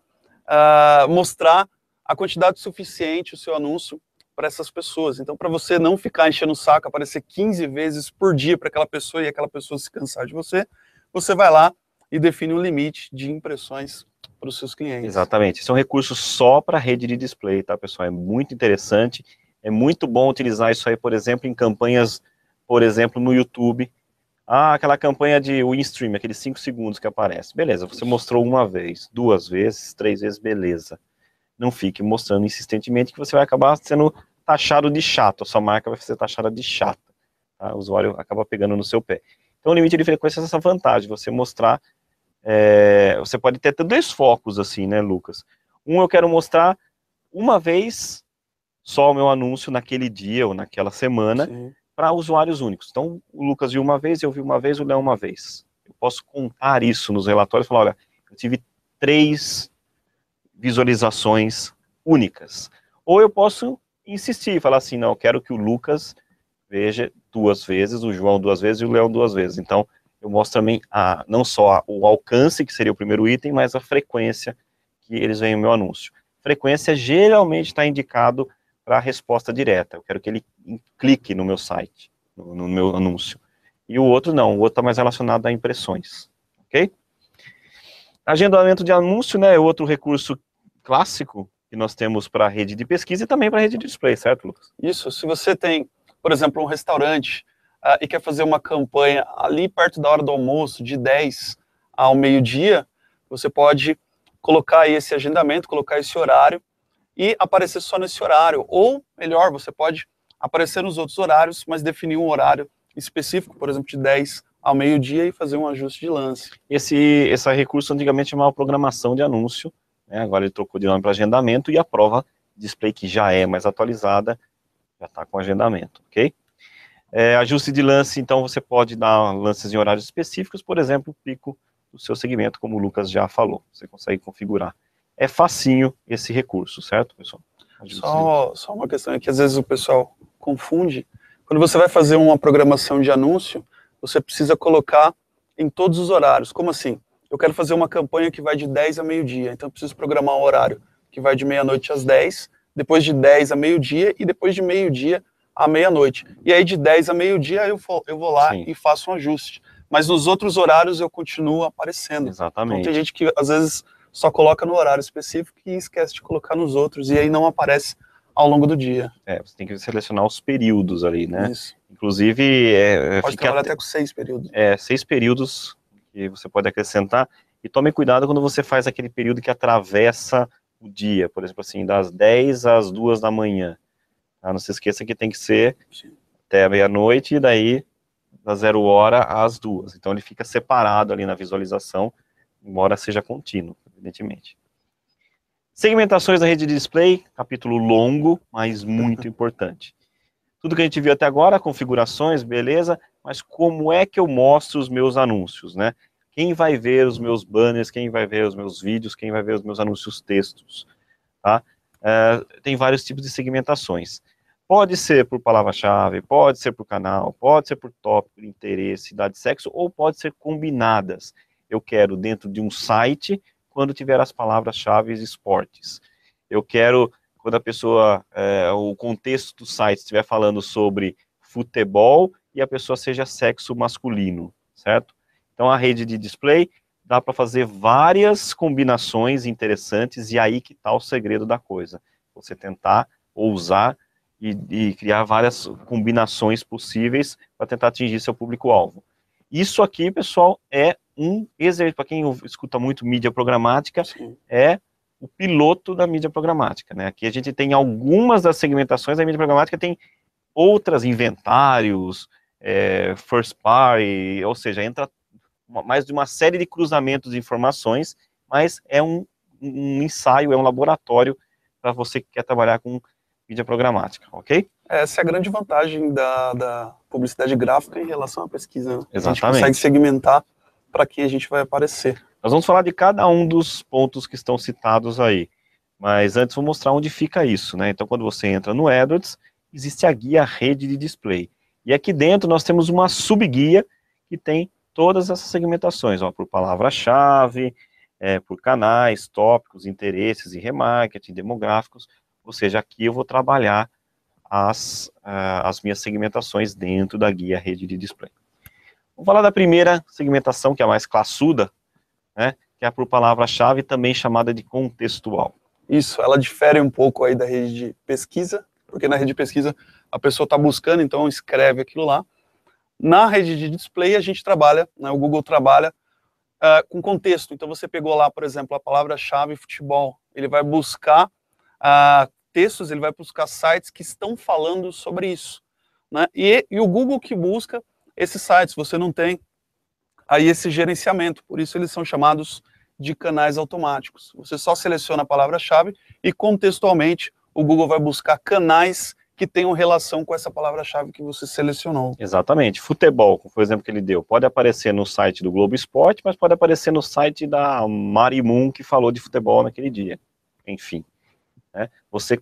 mostrar a quantidade suficiente, o seu anúncio, para essas pessoas. Então, para você não ficar enchendo o saco, aparecer 15 vezes por dia para aquela pessoa e aquela pessoa se cansar de você, você vai lá e define um limite de impressões para os seus clientes.
Exatamente. Esse é um recurso só para rede de display, tá, pessoal? É muito interessante. É muito bom utilizar isso aí, por exemplo, em campanhas, por exemplo, no YouTube. Aquela campanha de Winstream, aqueles 5 segundos que aparece. Beleza, você mostrou uma vez, 2 vezes, 3 vezes, beleza. Não fique mostrando insistentemente que você vai acabar sendo taxado de chato. A sua marca vai ser taxada de chata. Tá? O usuário acaba pegando no seu pé. Então, o limite de frequência é essa vantagem, você mostrar. Você pode ter 2 focos, assim, né, Lucas? Eu quero mostrar uma vez só o meu anúncio naquele dia ou naquela semana para usuários únicos. Então, o Lucas viu uma vez, eu vi uma vez, o Léo uma vez. Eu posso contar isso nos relatórios e falar, olha, eu tive 3 visualizações únicas. Ou eu posso insistir e falar assim, não, eu quero que o Lucas veja 2 vezes, o João 2 vezes e o Léo 2 vezes. Então, eu mostro também não só o alcance, que seria o primeiro item, mas a frequência que eles veem o meu anúncio. Frequência geralmente está indicado para a resposta direta. Eu quero que ele clique no meu site, no meu anúncio. E o outro não, o outro está mais relacionado a impressões. Ok? Agendamento de anúncio, né, é outro recurso clássico que nós temos para a rede de pesquisa e também para a rede de display, certo, Lucas?
Isso, se você tem, por exemplo, um restaurante e quer fazer uma campanha ali perto da hora do almoço, de 10 ao meio-dia, você pode colocar aí esse agendamento, colocar esse horário e aparecer só nesse horário. Ou, melhor, você pode aparecer nos outros horários, mas definir um horário específico, por exemplo, de 10 ao meio-dia e fazer um ajuste de lance.
Esse recurso antigamente chamava programação de anúncio, né? Agora ele trocou de nome para agendamento e a prova display, que já é mais atualizada, já está com agendamento, ok? Ajuste de lance, então você pode dar lances em horários específicos, por exemplo, o pico do seu segmento, como o Lucas já falou, você consegue configurar. É facinho esse recurso, certo, pessoal?
Só uma questão é que às vezes o pessoal confunde. Quando você vai fazer uma programação de anúncio, você precisa colocar em todos os horários. Como assim? Eu quero fazer uma campanha que vai de 10 a meio-dia, então eu preciso programar um horário que vai de meia-noite às 10, depois de 10 a meio-dia e depois de meio-dia à meia-noite. E aí de 10 a meio-dia eu vou lá e faço um ajuste. Mas nos outros horários eu continuo aparecendo.
Exatamente.
Então tem gente que às vezes só coloca no horário específico e esquece de colocar nos outros, e aí não aparece ao longo do dia.
Você tem que selecionar os períodos ali, né?
Isso.
Inclusive...
pode trabalhar até com 6 períodos.
6 períodos que você pode acrescentar, e tome cuidado quando você faz aquele período que atravessa o dia, por exemplo, assim, das 10 às 2 da manhã. Não se esqueça que tem que ser até a meia-noite, e daí da 0 hora às 2. Então ele fica separado ali na visualização, embora seja contínuo, evidentemente. Segmentações da rede de display, capítulo longo, mas muito importante. Tudo que a gente viu até agora, configurações, beleza, mas como é que eu mostro os meus anúncios, né? Quem vai ver os meus banners, quem vai ver os meus vídeos, quem vai ver os meus anúncios textos, tá? Tem vários tipos de segmentações. Pode ser por palavra-chave, pode ser por canal, pode ser por tópico, interesse, idade, sexo, ou pode ser combinadas. Eu quero dentro de um site, quando tiver as palavras-chave esportes. Eu quero, quando a pessoa, o contexto do site estiver falando sobre futebol e a pessoa seja sexo masculino, certo? Então a rede de display dá para fazer várias combinações interessantes, e aí que está o segredo da coisa. Você tentar ousar e criar várias combinações possíveis para tentar atingir seu público-alvo. Isso aqui, pessoal, é um exercício, para quem escuta muito mídia programática, é o piloto da mídia programática, né? Aqui a gente tem algumas das segmentações da mídia programática, tem outras, inventários, first party, ou seja, entra mais de uma série de cruzamentos de informações, mas é um ensaio, é um laboratório para você que quer trabalhar com mídia programática, ok?
Essa é a grande vantagem da publicidade gráfica em relação à pesquisa, né?
Exatamente.
A gente consegue segmentar para quem a gente vai aparecer.
Nós vamos falar de cada um dos pontos que estão citados aí, mas antes vou mostrar onde fica isso, né? Então, quando você entra no AdWords, existe a guia rede de display. E aqui dentro nós temos uma subguia que tem todas essas segmentações, ó, por palavra-chave, por canais, tópicos, interesses e remarketing, demográficos. Ou seja, aqui eu vou trabalhar as minhas segmentações dentro da guia rede de display. Vamos falar da primeira segmentação, que é a mais classuda, né, que é por palavra-chave, também chamada de contextual.
Isso, ela difere um pouco aí da rede de pesquisa, porque na rede de pesquisa a pessoa está buscando, então escreve aquilo lá. Na rede de display a gente trabalha, né, o Google trabalha com contexto. Então você pegou lá, por exemplo, a palavra-chave futebol, ele vai buscar textos, ele vai buscar sites que estão falando sobre isso, né? E o Google que busca esses sites, você não tem aí esse gerenciamento, por isso eles são chamados de canais automáticos. Você só seleciona a palavra-chave e contextualmente o Google vai buscar canais que tenham relação com essa palavra-chave que você selecionou.
Exatamente. Futebol, como foi o exemplo que ele deu, pode aparecer no site do Globo Esporte, mas pode aparecer no site da Marimun, que falou de futebol naquele dia. Enfim. Né? Você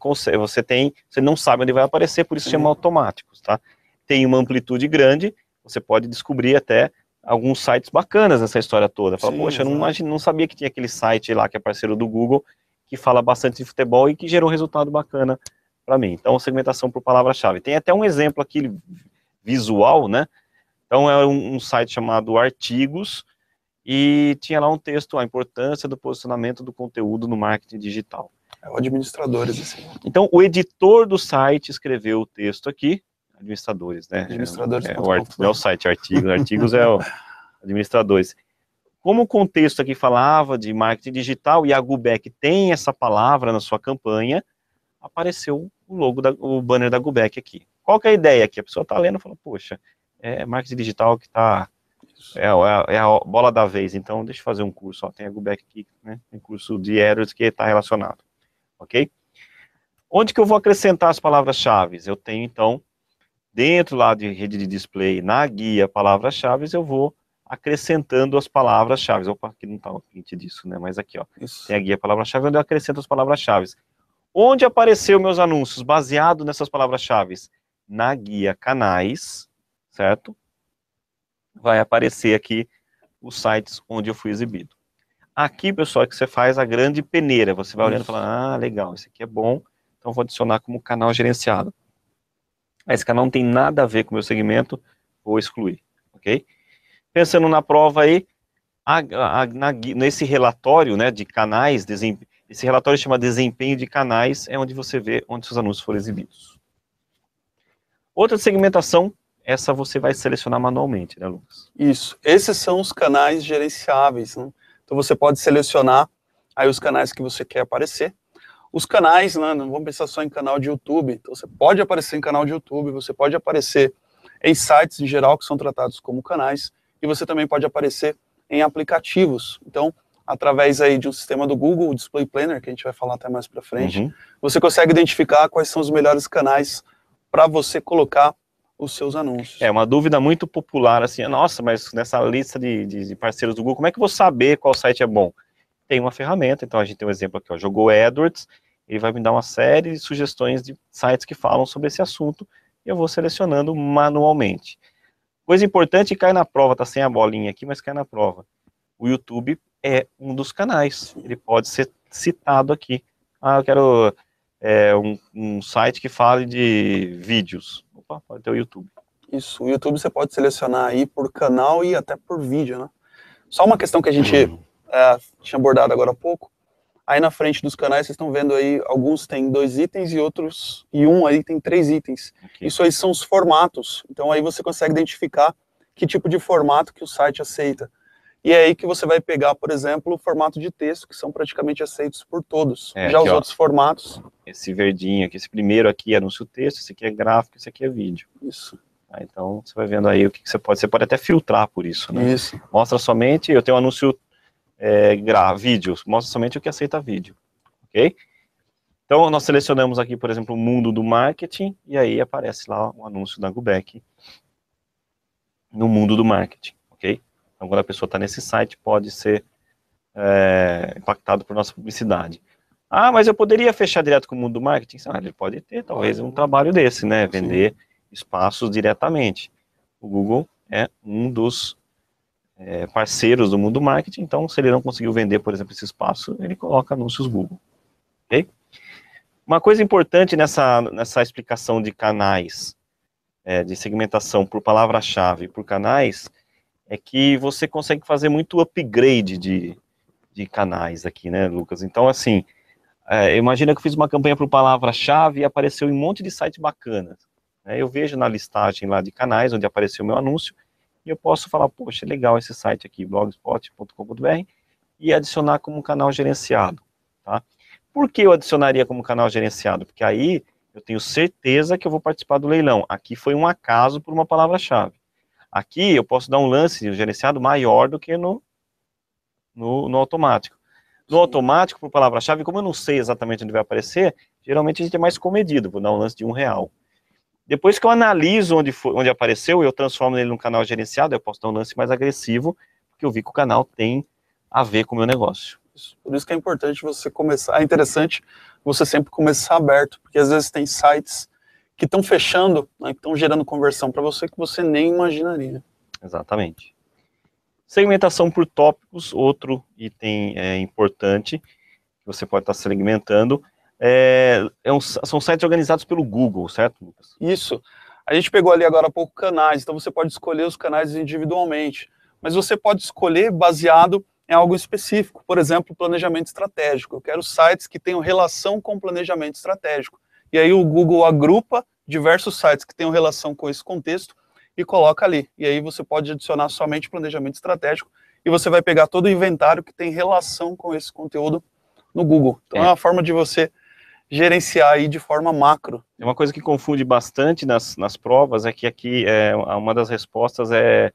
não sabe onde vai aparecer, por isso chama automáticos, tá? Tem uma amplitude grande, você pode descobrir até alguns sites bacanas nessa história toda. Fala, poxa, eu não sabia que tinha aquele site lá que é parceiro do Google, que fala bastante de futebol e que gerou resultado bacana para mim. Então, segmentação por palavra-chave. Tem até um exemplo aqui visual, né? Então, é um site chamado Artigos, e tinha lá um texto, a importância do posicionamento do conteúdo no marketing digital.
É o administradores, assim.
Então, o editor do site escreveu o texto aqui, administradores, né?
Administradores.
Não é o site artigos é o administradores. Como o contexto aqui falava de marketing digital e a Gubec tem essa palavra na sua campanha, apareceu o banner da Gubec aqui. Qual que é a ideia aqui? A pessoa está lendo e fala, poxa, é marketing digital que está... É a bola da vez, então deixa eu fazer um curso, ó, tem a Gubec aqui, né? Tem curso de AdWords que está relacionado, ok? Onde que eu vou acrescentar as palavras-chave? Eu tenho, então, dentro lá de rede de display, na guia palavras-chave, eu vou acrescentando as palavras-chave. Opa, aqui não está o print disso, né? Mas aqui, ó, tem a guia palavra-chave, onde eu acrescento as palavras-chave. Onde apareceu meus anúncios? Baseado nessas palavras-chave? Na guia canais, certo? Vai aparecer aqui os sites onde eu fui exibido. Aqui, pessoal, é que você faz a grande peneira. Você vai olhando e fala, legal, esse aqui é bom, então vou adicionar como canal gerenciado. Esse canal não tem nada a ver com o meu segmento, vou excluir, ok? Pensando na prova aí, nesse relatório, né, de canais, esse relatório chama desempenho de canais, é onde você vê onde seus anúncios foram exibidos. Outra segmentação, essa você vai selecionar manualmente, né, Lucas?
Isso. Esses são os canais gerenciáveis, né? Então você pode selecionar aí os canais que você quer aparecer. Os canais, né, não vamos pensar só em canal de YouTube. Então você pode aparecer em canal de YouTube, você pode aparecer em sites em geral que são tratados como canais, e você também pode aparecer em aplicativos. Então, através aí de um sistema do Google, o Display Planner, que a gente vai falar até mais para frente, você consegue identificar quais são os melhores canais para você colocar os seus anúncios.
É uma dúvida muito popular, assim, nossa, mas nessa lista de parceiros do Google, como é que eu vou saber qual site é bom? Tem uma ferramenta, então a gente tem um exemplo aqui, ó, jogou AdWords, ele vai me dar uma série de sugestões de sites que falam sobre esse assunto, e eu vou selecionando manualmente. Coisa importante, cai na prova, tá sem a bolinha aqui, mas cai na prova. O YouTube é um dos canais, ele pode ser citado aqui. Eu quero um site que fale de vídeos. Opa, pode ter o YouTube.
Isso, o YouTube você pode selecionar aí por canal e até por vídeo, né? Só uma questão que a gente tinha abordado agora há pouco. Aí na frente dos canais, vocês estão vendo aí, alguns têm 2 itens e um aí tem 3 itens. Okay. Isso aí são os formatos. Então aí você consegue identificar que tipo de formato que o site aceita. E é aí que você vai pegar, por exemplo, o formato de texto, que são praticamente aceitos por todos. Já aqui, os outros formatos...
Esse verdinho aqui, esse primeiro aqui é anúncio texto, esse aqui é gráfico, esse aqui é vídeo.
Isso.
Então, você vai vendo aí o que você pode até filtrar por isso, né?
Isso.
Mostra somente, eu tenho um anúncio vídeo, mostra somente o que aceita vídeo, ok? Então, nós selecionamos aqui, por exemplo, o mundo do marketing, e aí aparece lá o anúncio da Gubec no mundo do marketing, ok? Então, quando a pessoa está nesse site, pode ser impactado por nossa publicidade. Ah, mas eu poderia fechar direto com o mundo do marketing? Ele pode ter, talvez, um trabalho desse, né? Vender espaços diretamente. O Google é um dos parceiros do mundo do marketing, então, se ele não conseguiu vender, por exemplo, esse espaço, ele coloca anúncios Google, ok? Uma coisa importante nessa explicação de canais, de segmentação por palavra-chave, por canais, é que você consegue fazer muito upgrade de canais aqui, né, Lucas? Então, assim, imagina que eu fiz uma campanha por palavra-chave e apareceu em um monte de sites bacanas. Eu vejo na listagem lá de canais, onde apareceu o meu anúncio, e eu posso falar, poxa, legal esse site aqui, blogspot.com.br, e adicionar como canal gerenciado, tá? Por que eu adicionaria como canal gerenciado? Porque aí eu tenho certeza que eu vou participar do leilão. Aqui foi um acaso por uma palavra-chave. Aqui eu posso dar um lance gerenciado maior do que no automático. No automático, por palavra-chave, como eu não sei exatamente onde vai aparecer, geralmente a gente é mais comedido, vou dar um lance de R$1. Depois que eu analiso onde apareceu, eu transformo ele num canal gerenciado, eu posso dar um lance mais agressivo, porque eu vi que o canal tem a ver com o meu negócio.
Por isso que é importante você começar, é interessante você sempre começar aberto, porque às vezes tem sites que estão fechando, né, que estão gerando conversão para você que você nem imaginaria.
Exatamente. Segmentação por tópicos, outro item importante, que você pode estar segmentando, são sites organizados pelo Google, certo, Lucas?
Isso. A gente pegou ali agora há pouco canais, então você pode escolher os canais individualmente, mas você pode escolher baseado em algo específico, por exemplo, planejamento estratégico. Eu quero sites que tenham relação com planejamento estratégico. E aí o Google agrupa diversos sites que tenham relação com esse contexto e coloca ali. E aí você pode adicionar somente planejamento estratégico e você vai pegar todo o inventário que tem relação com esse conteúdo no Google. Então é uma forma de você gerenciar aí de forma macro.
É uma coisa que confunde bastante nas provas, é que aqui uma das respostas é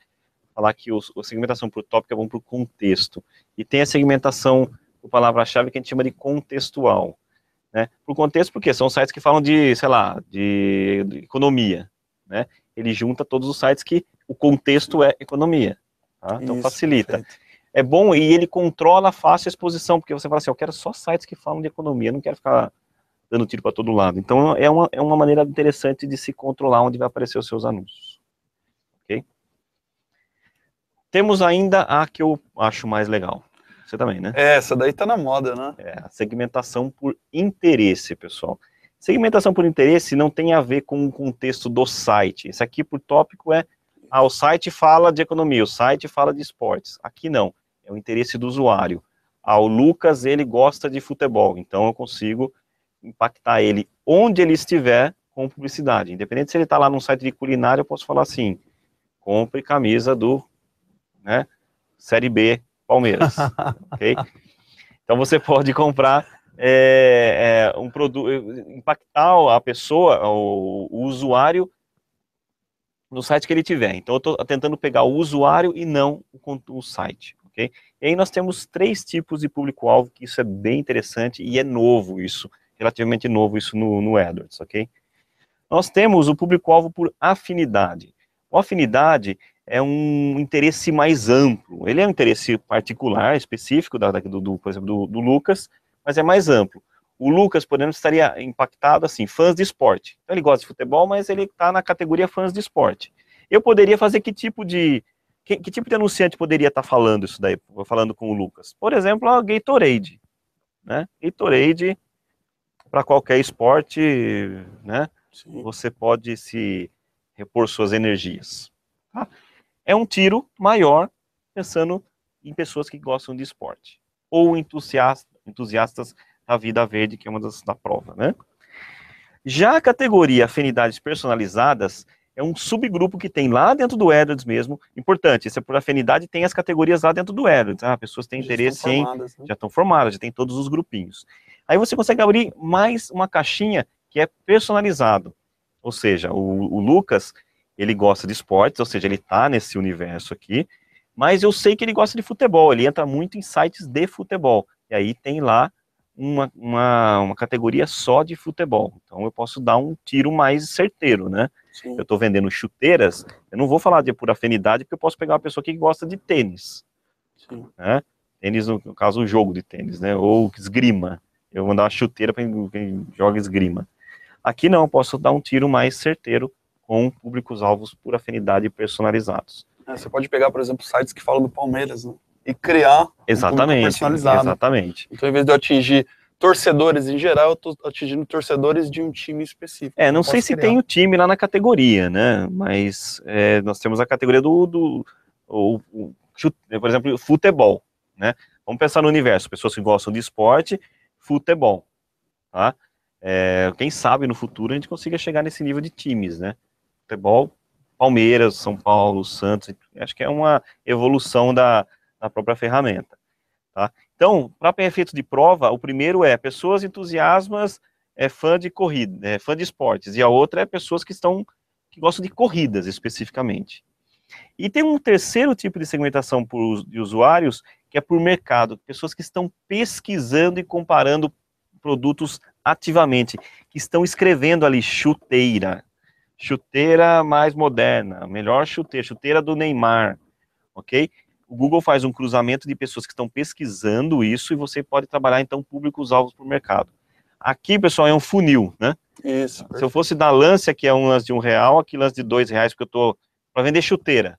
falar que a segmentação por tópico é bom para o contexto. E tem a segmentação por palavra-chave que a gente chama de contextual. Né? Por contexto, porque são sites que falam de, sei lá, de economia. Né? Ele junta todos os sites que o contexto é economia. Tá? Então facilita. Perfeito. É bom e ele controla fácil a exposição, porque você fala assim, eu quero só sites que falam de economia, eu não quero ficar dando tiro para todo lado. Então é uma maneira interessante de se controlar onde vai aparecer os seus anúncios. Ok? Temos ainda a que eu acho mais legal. Você também, né?
Essa daí tá na moda, né?
A segmentação por interesse, pessoal. Segmentação por interesse não tem a ver com o contexto do site. Esse aqui por tópico o site fala de economia, o site fala de esportes. Aqui não, é o interesse do usuário. O Lucas, ele gosta de futebol, então eu consigo impactar ele onde ele estiver com publicidade. Independente se ele está lá num site de culinária, eu posso falar assim, compre camisa do Série B Palmeiras. Okay? Então você pode comprar um produto, impactar a pessoa, o usuário, no site que ele tiver. Então eu estou tentando pegar o usuário e não o site. Okay? E aí nós temos 3 tipos de público-alvo, que isso é bem interessante e é novo isso, relativamente novo isso no AdWords, ok? Nós temos o público-alvo por afinidade. O afinidade é um interesse mais amplo. Ele é um interesse particular, específico, por exemplo, do Lucas, mas é mais amplo. O Lucas, por exemplo, estaria impactado, assim, fãs de esporte. Então ele gosta de futebol, mas ele está na categoria fãs de esporte. Eu poderia fazer que tipo de anunciante poderia estar falando isso daí, falando com o Lucas? Por exemplo, a Gatorade, né? Gatorade, para qualquer esporte, né? Sim. Você pode se repor suas energias. Tá? É um tiro maior, pensando em pessoas que gostam de esporte. Ou entusiastas da vida verde, que é uma da prova, né? Já a categoria afinidades personalizadas é um subgrupo que tem lá dentro do AdWords mesmo. Importante, isso é por afinidade, tem as categorias lá dentro do AdWords. Pessoas têm interesse em... Já estão formadas, já tem todos os grupinhos. Aí você consegue abrir mais uma caixinha que é personalizado. Ou seja, o Lucas, ele gosta de esportes, ou seja, ele está nesse universo aqui, mas eu sei que ele gosta de futebol, ele entra muito em sites de futebol, e aí tem lá uma categoria só de futebol, então eu posso dar um tiro mais certeiro, né?
Sim.
Eu estou vendendo chuteiras, eu não vou falar de por afinidade, porque eu posso pegar uma pessoa que gosta de tênis,
Sim.
né? Tênis, no caso, um jogo de tênis, né? Ou esgrima, eu vou dar uma chuteira para quem joga esgrima. Aqui não, eu posso dar um tiro mais certeiro com públicos-alvos por afinidade personalizados.
Você pode pegar, por exemplo, sites que falam do Palmeiras, né? E criar um público personalizado.
Exatamente.
Então, em vez de eu atingir torcedores em geral, eu estou atingindo torcedores de um time específico.
Não sei se tem o time lá na categoria, né? Mas nós temos a categoria por exemplo, futebol, né? Vamos pensar no universo, pessoas que gostam de esporte, futebol, tá? Quem sabe no futuro a gente consiga chegar nesse nível de times, né? Futebol, Palmeiras, São Paulo, Santos, acho que é uma evolução da própria ferramenta, tá? Então, para efeitos de prova, o primeiro é pessoas entusiasmas, fã de corrida, fã de esportes, e a outra é pessoas que gostam de corridas especificamente. E tem um terceiro tipo de segmentação de usuários, que é por mercado, pessoas que estão pesquisando e comparando produtos ativamente, que estão escrevendo ali chuteira mais moderna, melhor chuteira do Neymar, ok? O Google faz um cruzamento de pessoas que estão pesquisando isso e você pode trabalhar, então, públicos-alvos para o mercado. Aqui, pessoal, é um funil, né?
Isso.
Se eu fosse dar lance, aqui é um lance de R$1, aqui lance de R$2, porque eu estou para vender chuteira.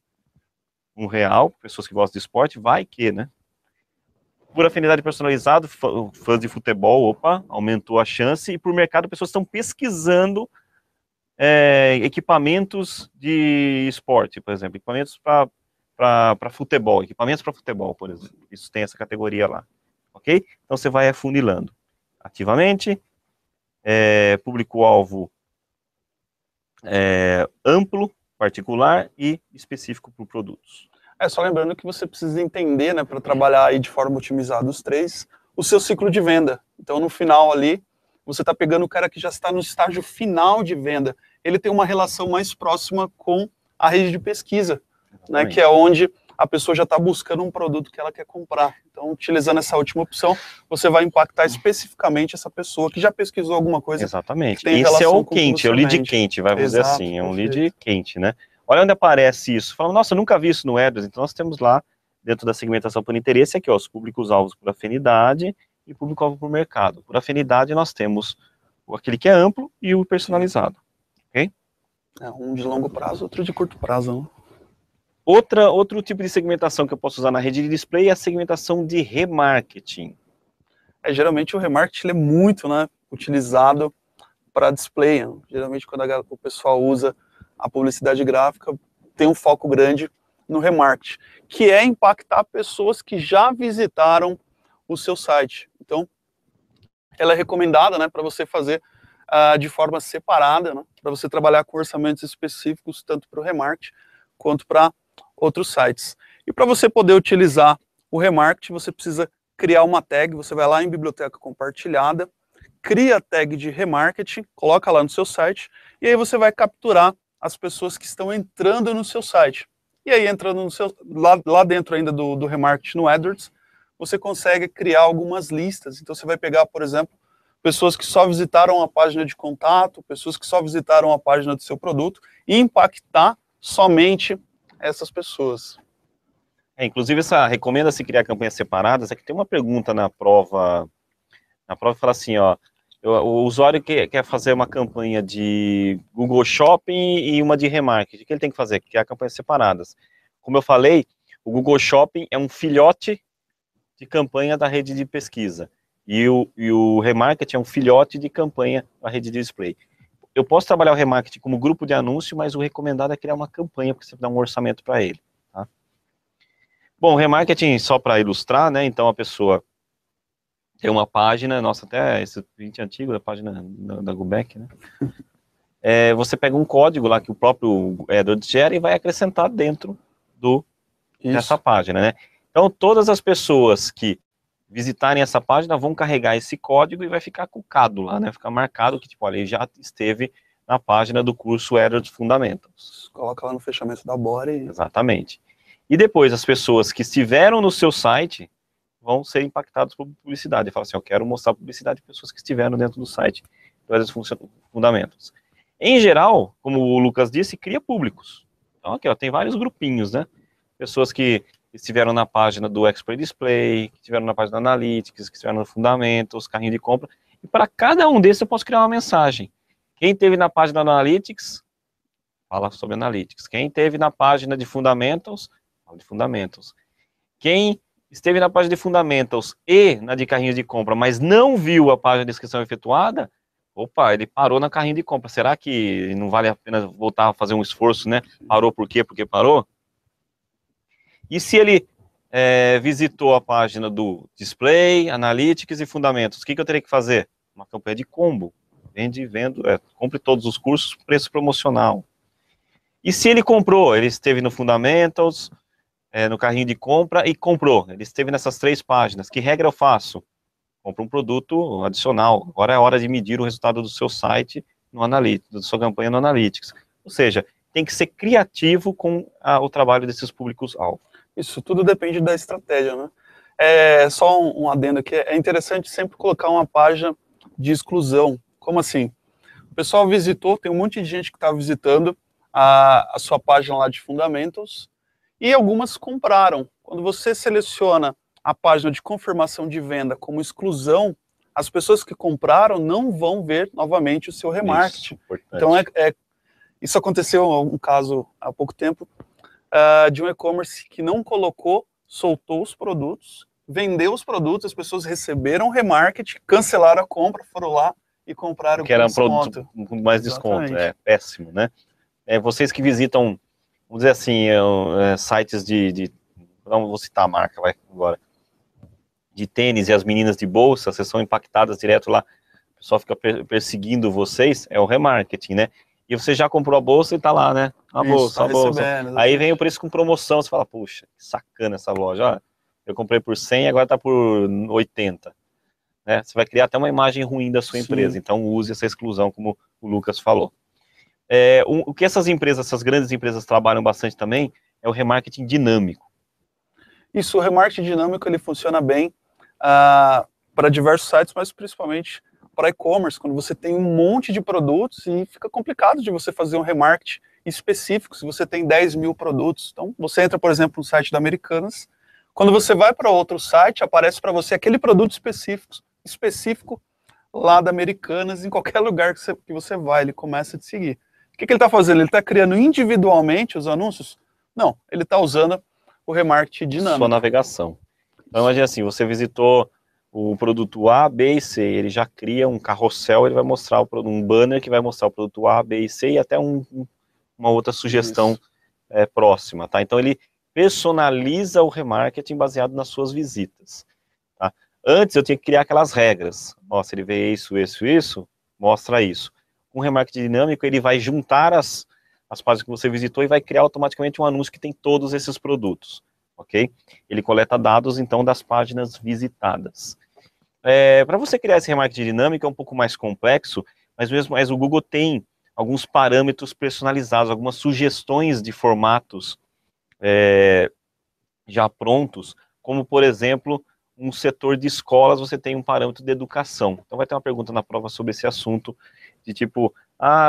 R$1, pessoas que gostam de esporte, vai que, né? Por afinidade personalizada, fãs de futebol, opa, aumentou a chance, e por mercado, pessoas estão pesquisando equipamentos de esporte, por exemplo, equipamentos para futebol, por exemplo, isso tem essa categoria lá, ok? Então você vai afunilando ativamente, público-alvo amplo, particular e específico por produtos.
Só lembrando que você precisa entender, né, para trabalhar aí de forma otimizada os três, o seu ciclo de venda. Então, no final ali, você está pegando o cara que já está no estágio final de venda. Ele tem uma relação mais próxima com a rede de pesquisa, né, que é onde a pessoa já está buscando um produto que ela quer comprar. Então, utilizando essa última opção, você vai impactar especificamente essa pessoa que já pesquisou alguma coisa.
Exatamente. Esse é o quente, é o lead quente, vai dizer assim, é um lead quente, né? Olha onde aparece isso. Fala, nossa, eu nunca vi isso no AdWords. Então, nós temos lá, dentro da segmentação por interesse, aqui, ó, os públicos-alvos por afinidade e público-alvo por mercado. Por afinidade, nós temos aquele que é amplo e o personalizado, ok?
Um de longo prazo, outro de curto prazo, né?
Outro tipo de segmentação que eu posso usar na rede de display é a segmentação de remarketing.
Geralmente o remarketing é muito, né, utilizado para display. Né? Geralmente quando o pessoal usa a publicidade gráfica, tem um foco grande no remarketing, que é impactar pessoas que já visitaram o seu site. Então, ela é recomendada, né, para você fazer de forma separada, né, para você trabalhar com orçamentos específicos, tanto para o remarketing quanto para outros sites. E para você poder utilizar o remarketing, você precisa criar uma tag, você vai lá em biblioteca compartilhada, cria a tag de remarketing, coloca lá no seu site, e aí você vai capturar as pessoas que estão entrando no seu site. E aí, entrando no seu, lá dentro ainda do remarketing no AdWords, você consegue criar algumas listas. Então você vai pegar, por exemplo, pessoas que só visitaram a página de contato, pessoas que só visitaram a página do seu produto, e impactar somente essas pessoas.
Inclusive, recomenda-se criar campanhas separadas. É que tem uma pergunta na prova fala assim, ó, o usuário quer fazer uma campanha de Google Shopping e uma de remarketing. O que ele tem que fazer? Criar campanhas separadas. Como eu falei, o Google Shopping é um filhote de campanha da rede de pesquisa. E o remarketing é um filhote de campanha da rede de display. Eu posso trabalhar o remarketing como grupo de anúncio, mas o recomendado é criar uma campanha, porque você dá um orçamento para ele. Tá? Bom, remarketing, só para ilustrar, né? Então a pessoa tem uma página, nossa, até esse print antigo da página da Gubec, né? Você pega um código lá que o próprio AdWords gera e vai acrescentar dentro dessa página, né? Então, todas as pessoas que visitarem essa página vão carregar esse código e vai ficar cucado lá, né? Ficar marcado que, tipo, olha, ele já esteve na página do curso AdWords Fundamentals.
Coloca lá no fechamento da body.
Exatamente. E depois as pessoas que estiveram no seu site vão ser impactadas por publicidade. Fala assim, eu quero mostrar publicidade de pessoas que estiveram dentro do site do AdWords Fundamentals. Em geral, como o Lucas disse, cria públicos. Então aqui, ó, tem vários grupinhos, né? Pessoas que estiveram na página do Expert Display, que estiveram na página do Analytics, que estiveram no Fundamentals, carrinho de compra. E para cada um desses eu posso criar uma mensagem. Quem esteve na página do Analytics, fala sobre Analytics. Quem esteve na página de Fundamentals, fala de Fundamentals. Quem esteve na página de Fundamentals e na de carrinho de compra, mas não viu a página de inscrição efetuada, opa, ele parou na carrinho de compra. Será que não vale a pena voltar a fazer um esforço, né? Parou por quê? Porque parou? E se ele visitou a página do Display, Analytics e Fundamentos, o que eu teria que fazer? Uma campanha de combo. Compre todos os cursos, preço promocional. E se ele comprou, ele esteve no Fundamentals, no carrinho de compra e comprou. Ele esteve nessas 3 páginas. Que regra eu faço? Compra um produto adicional. Agora é a hora de medir o resultado do seu site no Analytics, da sua campanha no Analytics. Ou seja, tem que ser criativo com o trabalho desses públicos-alvo.
Isso tudo depende da estratégia, né? Só um adendo aqui, é interessante sempre colocar uma página de exclusão. Como assim? O pessoal visitou, tem um monte de gente que está visitando a sua página lá de Fundamentals, e algumas compraram. Quando você seleciona a página de confirmação de venda como exclusão, as pessoas que compraram não vão ver novamente o seu remarketing. Então, isso aconteceu um caso há pouco tempo, de um e-commerce que não colocou, soltou os produtos, vendeu os produtos, as pessoas receberam o remarketing, cancelaram a compra, foram lá e compraram
com desconto. Produto com mais desconto, é péssimo, né? Vocês que visitam, vamos dizer assim, sites não vou citar a marca, vai agora, de tênis e as meninas de bolsa, vocês são impactadas direto lá, o pessoal fica perseguindo vocês, é o remarketing, né? E você já comprou a bolsa e tá lá, né? A bolsa. Aí vem o preço com promoção, você fala, puxa, que sacana essa loja, olha, eu comprei por 100 e agora tá por 80. Né? Você vai criar até uma imagem ruim da sua empresa, então use essa exclusão, como o Lucas falou. O que essas grandes empresas trabalham bastante também é o remarketing dinâmico.
Isso, o remarketing dinâmico, ele funciona bem para diversos sites, mas principalmente para e-commerce, quando você tem um monte de produtos e fica complicado de você fazer um remarketing específico, se você tem 10 mil produtos. Então, você entra, por exemplo, no site da Americanas, quando você vai para outro site, aparece para você aquele produto específico lá da Americanas, em qualquer lugar que você vai, ele começa a te seguir. O que ele está fazendo? Ele está criando individualmente os anúncios? Não, ele está usando o remarketing dinâmico.
Sua navegação. Então, imagina assim, você visitou o produto A, B e C, ele já cria um carrossel, ele vai mostrar um banner que vai mostrar o produto A, B e C e até uma outra sugestão próxima, tá? Então ele personaliza o remarketing baseado nas suas visitas, tá? Antes eu tinha que criar aquelas regras, ó, se ele vê isso, mostra isso. Com o remarketing dinâmico ele vai juntar as páginas que você visitou e vai criar automaticamente um anúncio que tem todos esses produtos, ok? Ele coleta dados então das páginas visitadas. Para você criar esse remarketing dinâmico é um pouco mais complexo, mas o Google tem alguns parâmetros personalizados, algumas sugestões de formatos já prontos, como por exemplo, um setor de escolas, você tem um parâmetro de educação. Então vai ter uma pergunta na prova sobre esse assunto, de tipo,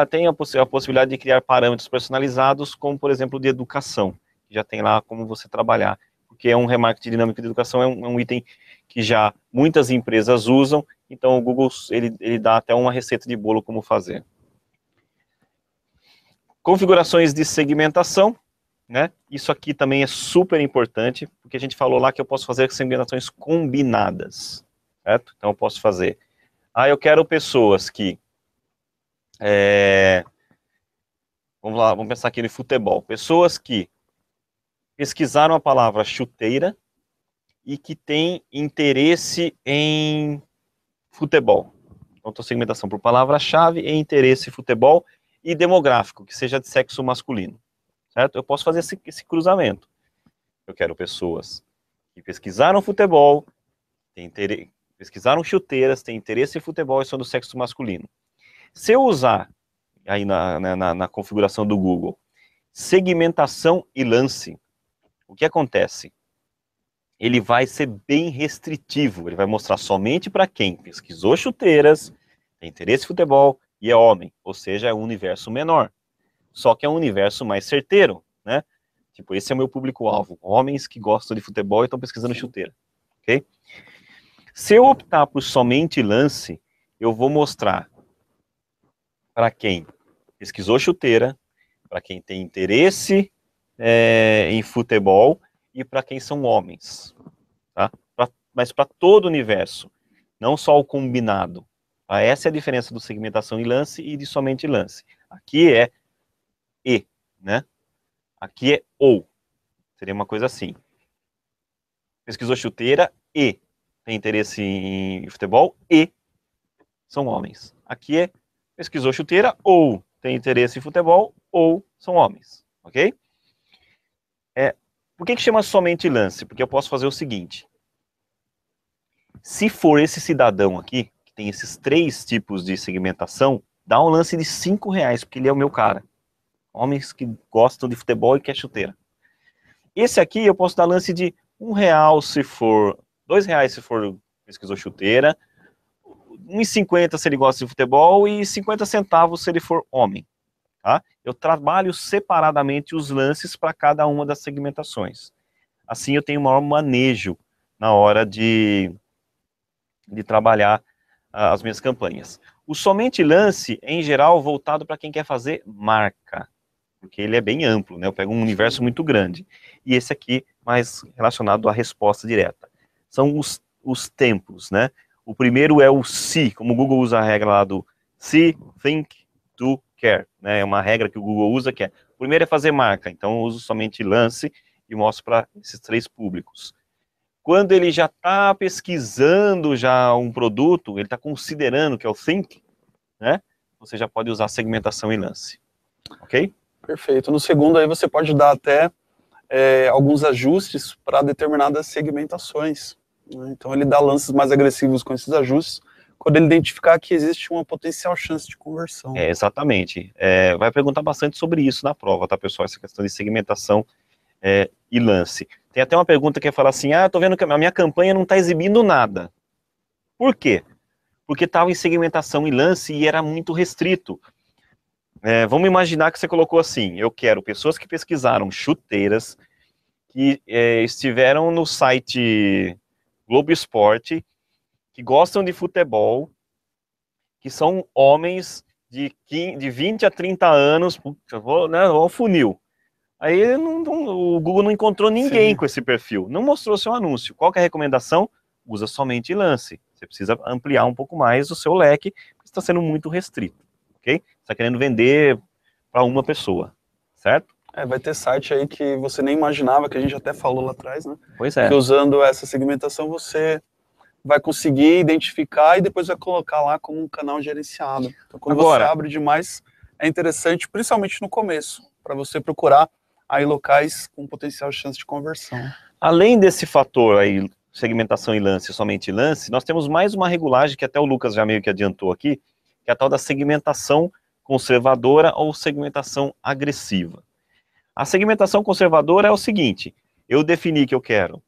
tem a possibilidade de criar parâmetros personalizados, como por exemplo de educação, que já tem lá como você trabalhar, porque um remarketing dinâmico de educação é um item que já muitas empresas usam, então o Google ele dá até uma receita de bolo como fazer. Configurações de segmentação, né? Isso aqui também é super importante, porque a gente falou lá que eu posso fazer segmentações combinadas, certo? Então eu posso fazer, eu quero pessoas que, vamos lá, vamos pensar aqui no futebol, pessoas que pesquisaram a palavra chuteira e que têm interesse em futebol. Então, segmentação por palavra-chave e interesse futebol e demográfico, que seja de sexo masculino, certo? Eu posso fazer esse cruzamento. Eu quero pessoas que pesquisaram futebol, pesquisaram chuteiras, têm interesse em futebol e são do sexo masculino. Se eu usar aí na configuração do Google. Segmentação e lance. O que acontece? Ele vai ser bem restritivo, ele vai mostrar somente para quem pesquisou chuteiras, tem interesse em futebol e é homem, ou seja, é um universo menor. Só que é um universo mais certeiro, né? Tipo, esse é o meu público-alvo, homens que gostam de futebol e estão pesquisando chuteira, ok? Se eu optar por somente lance, eu vou mostrar para quem pesquisou chuteira, para quem tem interesse em futebol e para quem são homens, tá? Mas para todo o universo, não só o combinado. Tá? Essa é a diferença do segmentação e lance e de somente lance. Aqui é e, né? Aqui é ou. Seria uma coisa assim. Pesquisou chuteira e tem interesse em futebol e são homens. Aqui é pesquisou chuteira ou tem interesse em futebol ou são homens, ok? Por que chama somente lance? Porque eu posso fazer o seguinte. Se for esse cidadão aqui, que tem esses 3 tipos de segmentação, dá um lance de R$5, porque ele é o meu cara. Homens que gostam de futebol e quer chuteira. Esse aqui eu posso dar lance de R$1 se for, R$2 se for pesquisou chuteira, R$1,50 se ele gosta de futebol e 50 centavos se ele for homem. Tá? Eu trabalho separadamente os lances para cada uma das segmentações. Assim eu tenho maior manejo na hora de trabalhar as minhas campanhas. O somente lance, em geral, voltado para quem quer fazer marca, porque ele é bem amplo, né? Eu pego um universo muito grande. E esse aqui, mais relacionado à resposta direta. São os tempos, né? O primeiro é o se, como o Google usa a regra lá do see, think, do, care, né? É uma regra que o Google usa que é, o primeiro é fazer marca, então eu uso somente lance e mostro para esses 3 públicos. Quando ele já está pesquisando já um produto, ele está considerando que é o think, né? Você já pode usar segmentação e lance, ok?
Perfeito. No segundo aí você pode dar até alguns ajustes para determinadas segmentações. Né? Então ele dá lances mais agressivos com esses ajustes, quando ele identificar que existe uma potencial chance de conversão.
Exatamente. Vai perguntar bastante sobre isso na prova, tá, pessoal? Essa questão de segmentação e lance. Tem até uma pergunta que fala assim, tô vendo que a minha campanha não está exibindo nada. Por quê? Porque estava em segmentação e lance e era muito restrito. Vamos imaginar que você colocou assim, eu quero pessoas que pesquisaram chuteiras, que estiveram no site Globo Esporte, que gostam de futebol, que são homens de 20 a 30 anos, vou funil. Aí o Google não encontrou ninguém com esse perfil, não mostrou seu anúncio. Qual que é a recomendação? Usa somente lance. Você precisa ampliar um pouco mais o seu leque, porque está sendo muito restrito, ok? Você está querendo vender para uma pessoa, certo?
Vai ter site aí que você nem imaginava, que a gente até falou lá atrás, né?
Pois é.
Que usando essa segmentação você vai conseguir identificar e depois vai colocar lá como um canal gerenciado. Então quando você abre demais, é interessante, principalmente no começo, para você procurar aí locais com potencial chance de conversão.
Além desse fator aí, segmentação e lance, somente lance, nós temos mais uma regulagem que até o Lucas já meio que adiantou aqui, que é a tal da segmentação conservadora ou segmentação agressiva. A segmentação conservadora é o seguinte, eu defini que eu quero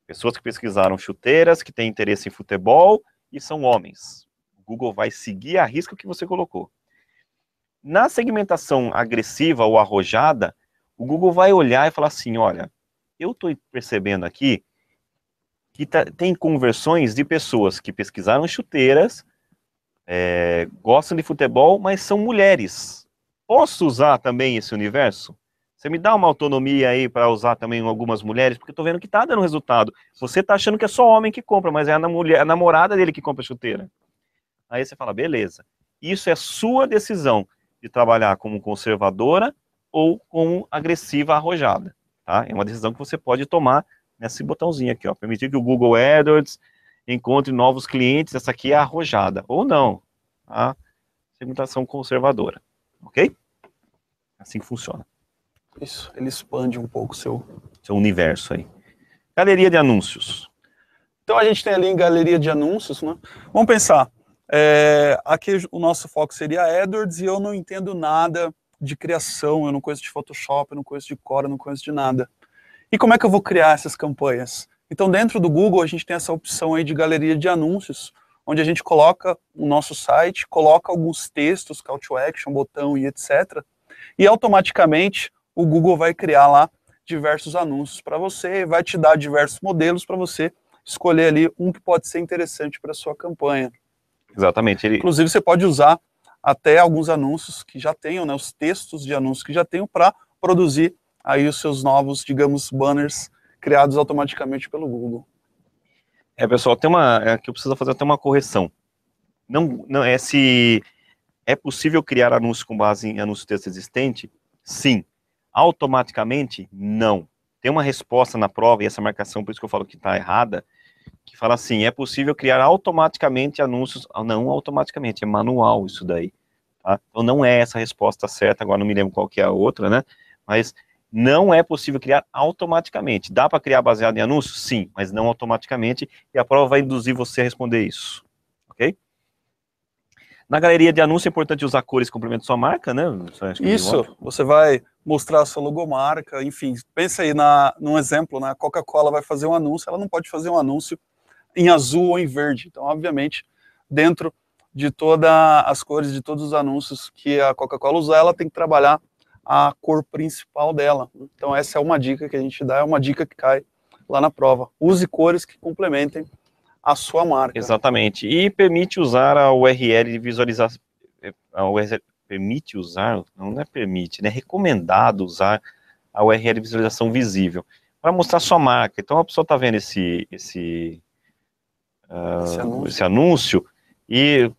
pessoas que pesquisaram chuteiras, que têm interesse em futebol e são homens. O Google vai seguir a risca que você colocou. Na segmentação agressiva ou arrojada, o Google vai olhar e falar assim, olha, eu estou percebendo aqui que tem conversões de pessoas que pesquisaram chuteiras, gostam de futebol, mas são mulheres. Posso usar também esse universo? Você me dá uma autonomia aí para usar também algumas mulheres, porque eu tô vendo que tá dando resultado. Você tá achando que é só homem que compra, mas é a namorada dele que compra chuteira. Aí você fala, beleza. Isso é sua decisão de trabalhar como conservadora ou como agressiva arrojada. Tá? É uma decisão que você pode tomar nesse botãozinho aqui, ó. Permitir que o Google AdWords encontre novos clientes. Essa aqui é arrojada. Ou não. A segmentação conservadora. Ok? Assim que funciona.
Isso, ele expande um pouco o seu
universo aí. Galeria de anúncios.
Então a gente tem ali em galeria de anúncios, né? Vamos pensar, Aqui o nosso foco seria AdWords e eu não entendo nada de criação, eu não conheço de Photoshop, eu não conheço de Core, eu não conheço de nada. E como é que eu vou criar essas campanhas? Então dentro do Google a gente tem essa opção aí de galeria de anúncios, onde a gente coloca o nosso site, coloca alguns textos, call to action, botão e etc. E automaticamente o Google vai criar lá diversos anúncios para você, vai te dar diversos modelos para você escolher ali um que pode ser interessante para a sua campanha.
Exatamente.
Inclusive você pode usar até alguns anúncios que já tenham, né, os textos de anúncios que já tenham para produzir aí os seus novos, digamos, banners criados automaticamente pelo Google.
Pessoal, que eu preciso fazer até uma correção. Não é se é possível criar anúncios com base em anúncio texto existente? Sim. Automaticamente? Não. Tem uma resposta na prova, e essa marcação, por isso que eu falo que está errada, que fala assim, é possível criar automaticamente anúncios, não automaticamente, é manual isso daí, tá? Então não é essa a resposta certa, agora não me lembro qual que é a outra, né? Mas não é possível criar automaticamente. Dá para criar baseado em anúncios? Sim, mas não automaticamente, e a prova vai induzir você a responder isso, ok? Na galeria de anúncio é importante usar cores que complementam sua marca, né?
Isso, você vai mostrar a sua logomarca, enfim, pensa aí num exemplo, né? A Coca-Cola vai fazer um anúncio, ela não pode fazer um anúncio em azul ou em verde. Então, obviamente, dentro de todas as cores de todos os anúncios que a Coca-Cola usar, ela tem que trabalhar a cor principal dela. Então, essa é uma dica que a gente dá, é uma dica que cai lá na prova. Use cores que complementem a sua marca.
Exatamente. E permite usar a URL de visualização. Permite usar? Não é permite, né? É recomendado usar a URL de visualização visível para mostrar sua marca. Então a pessoa está vendo esse anúncio, e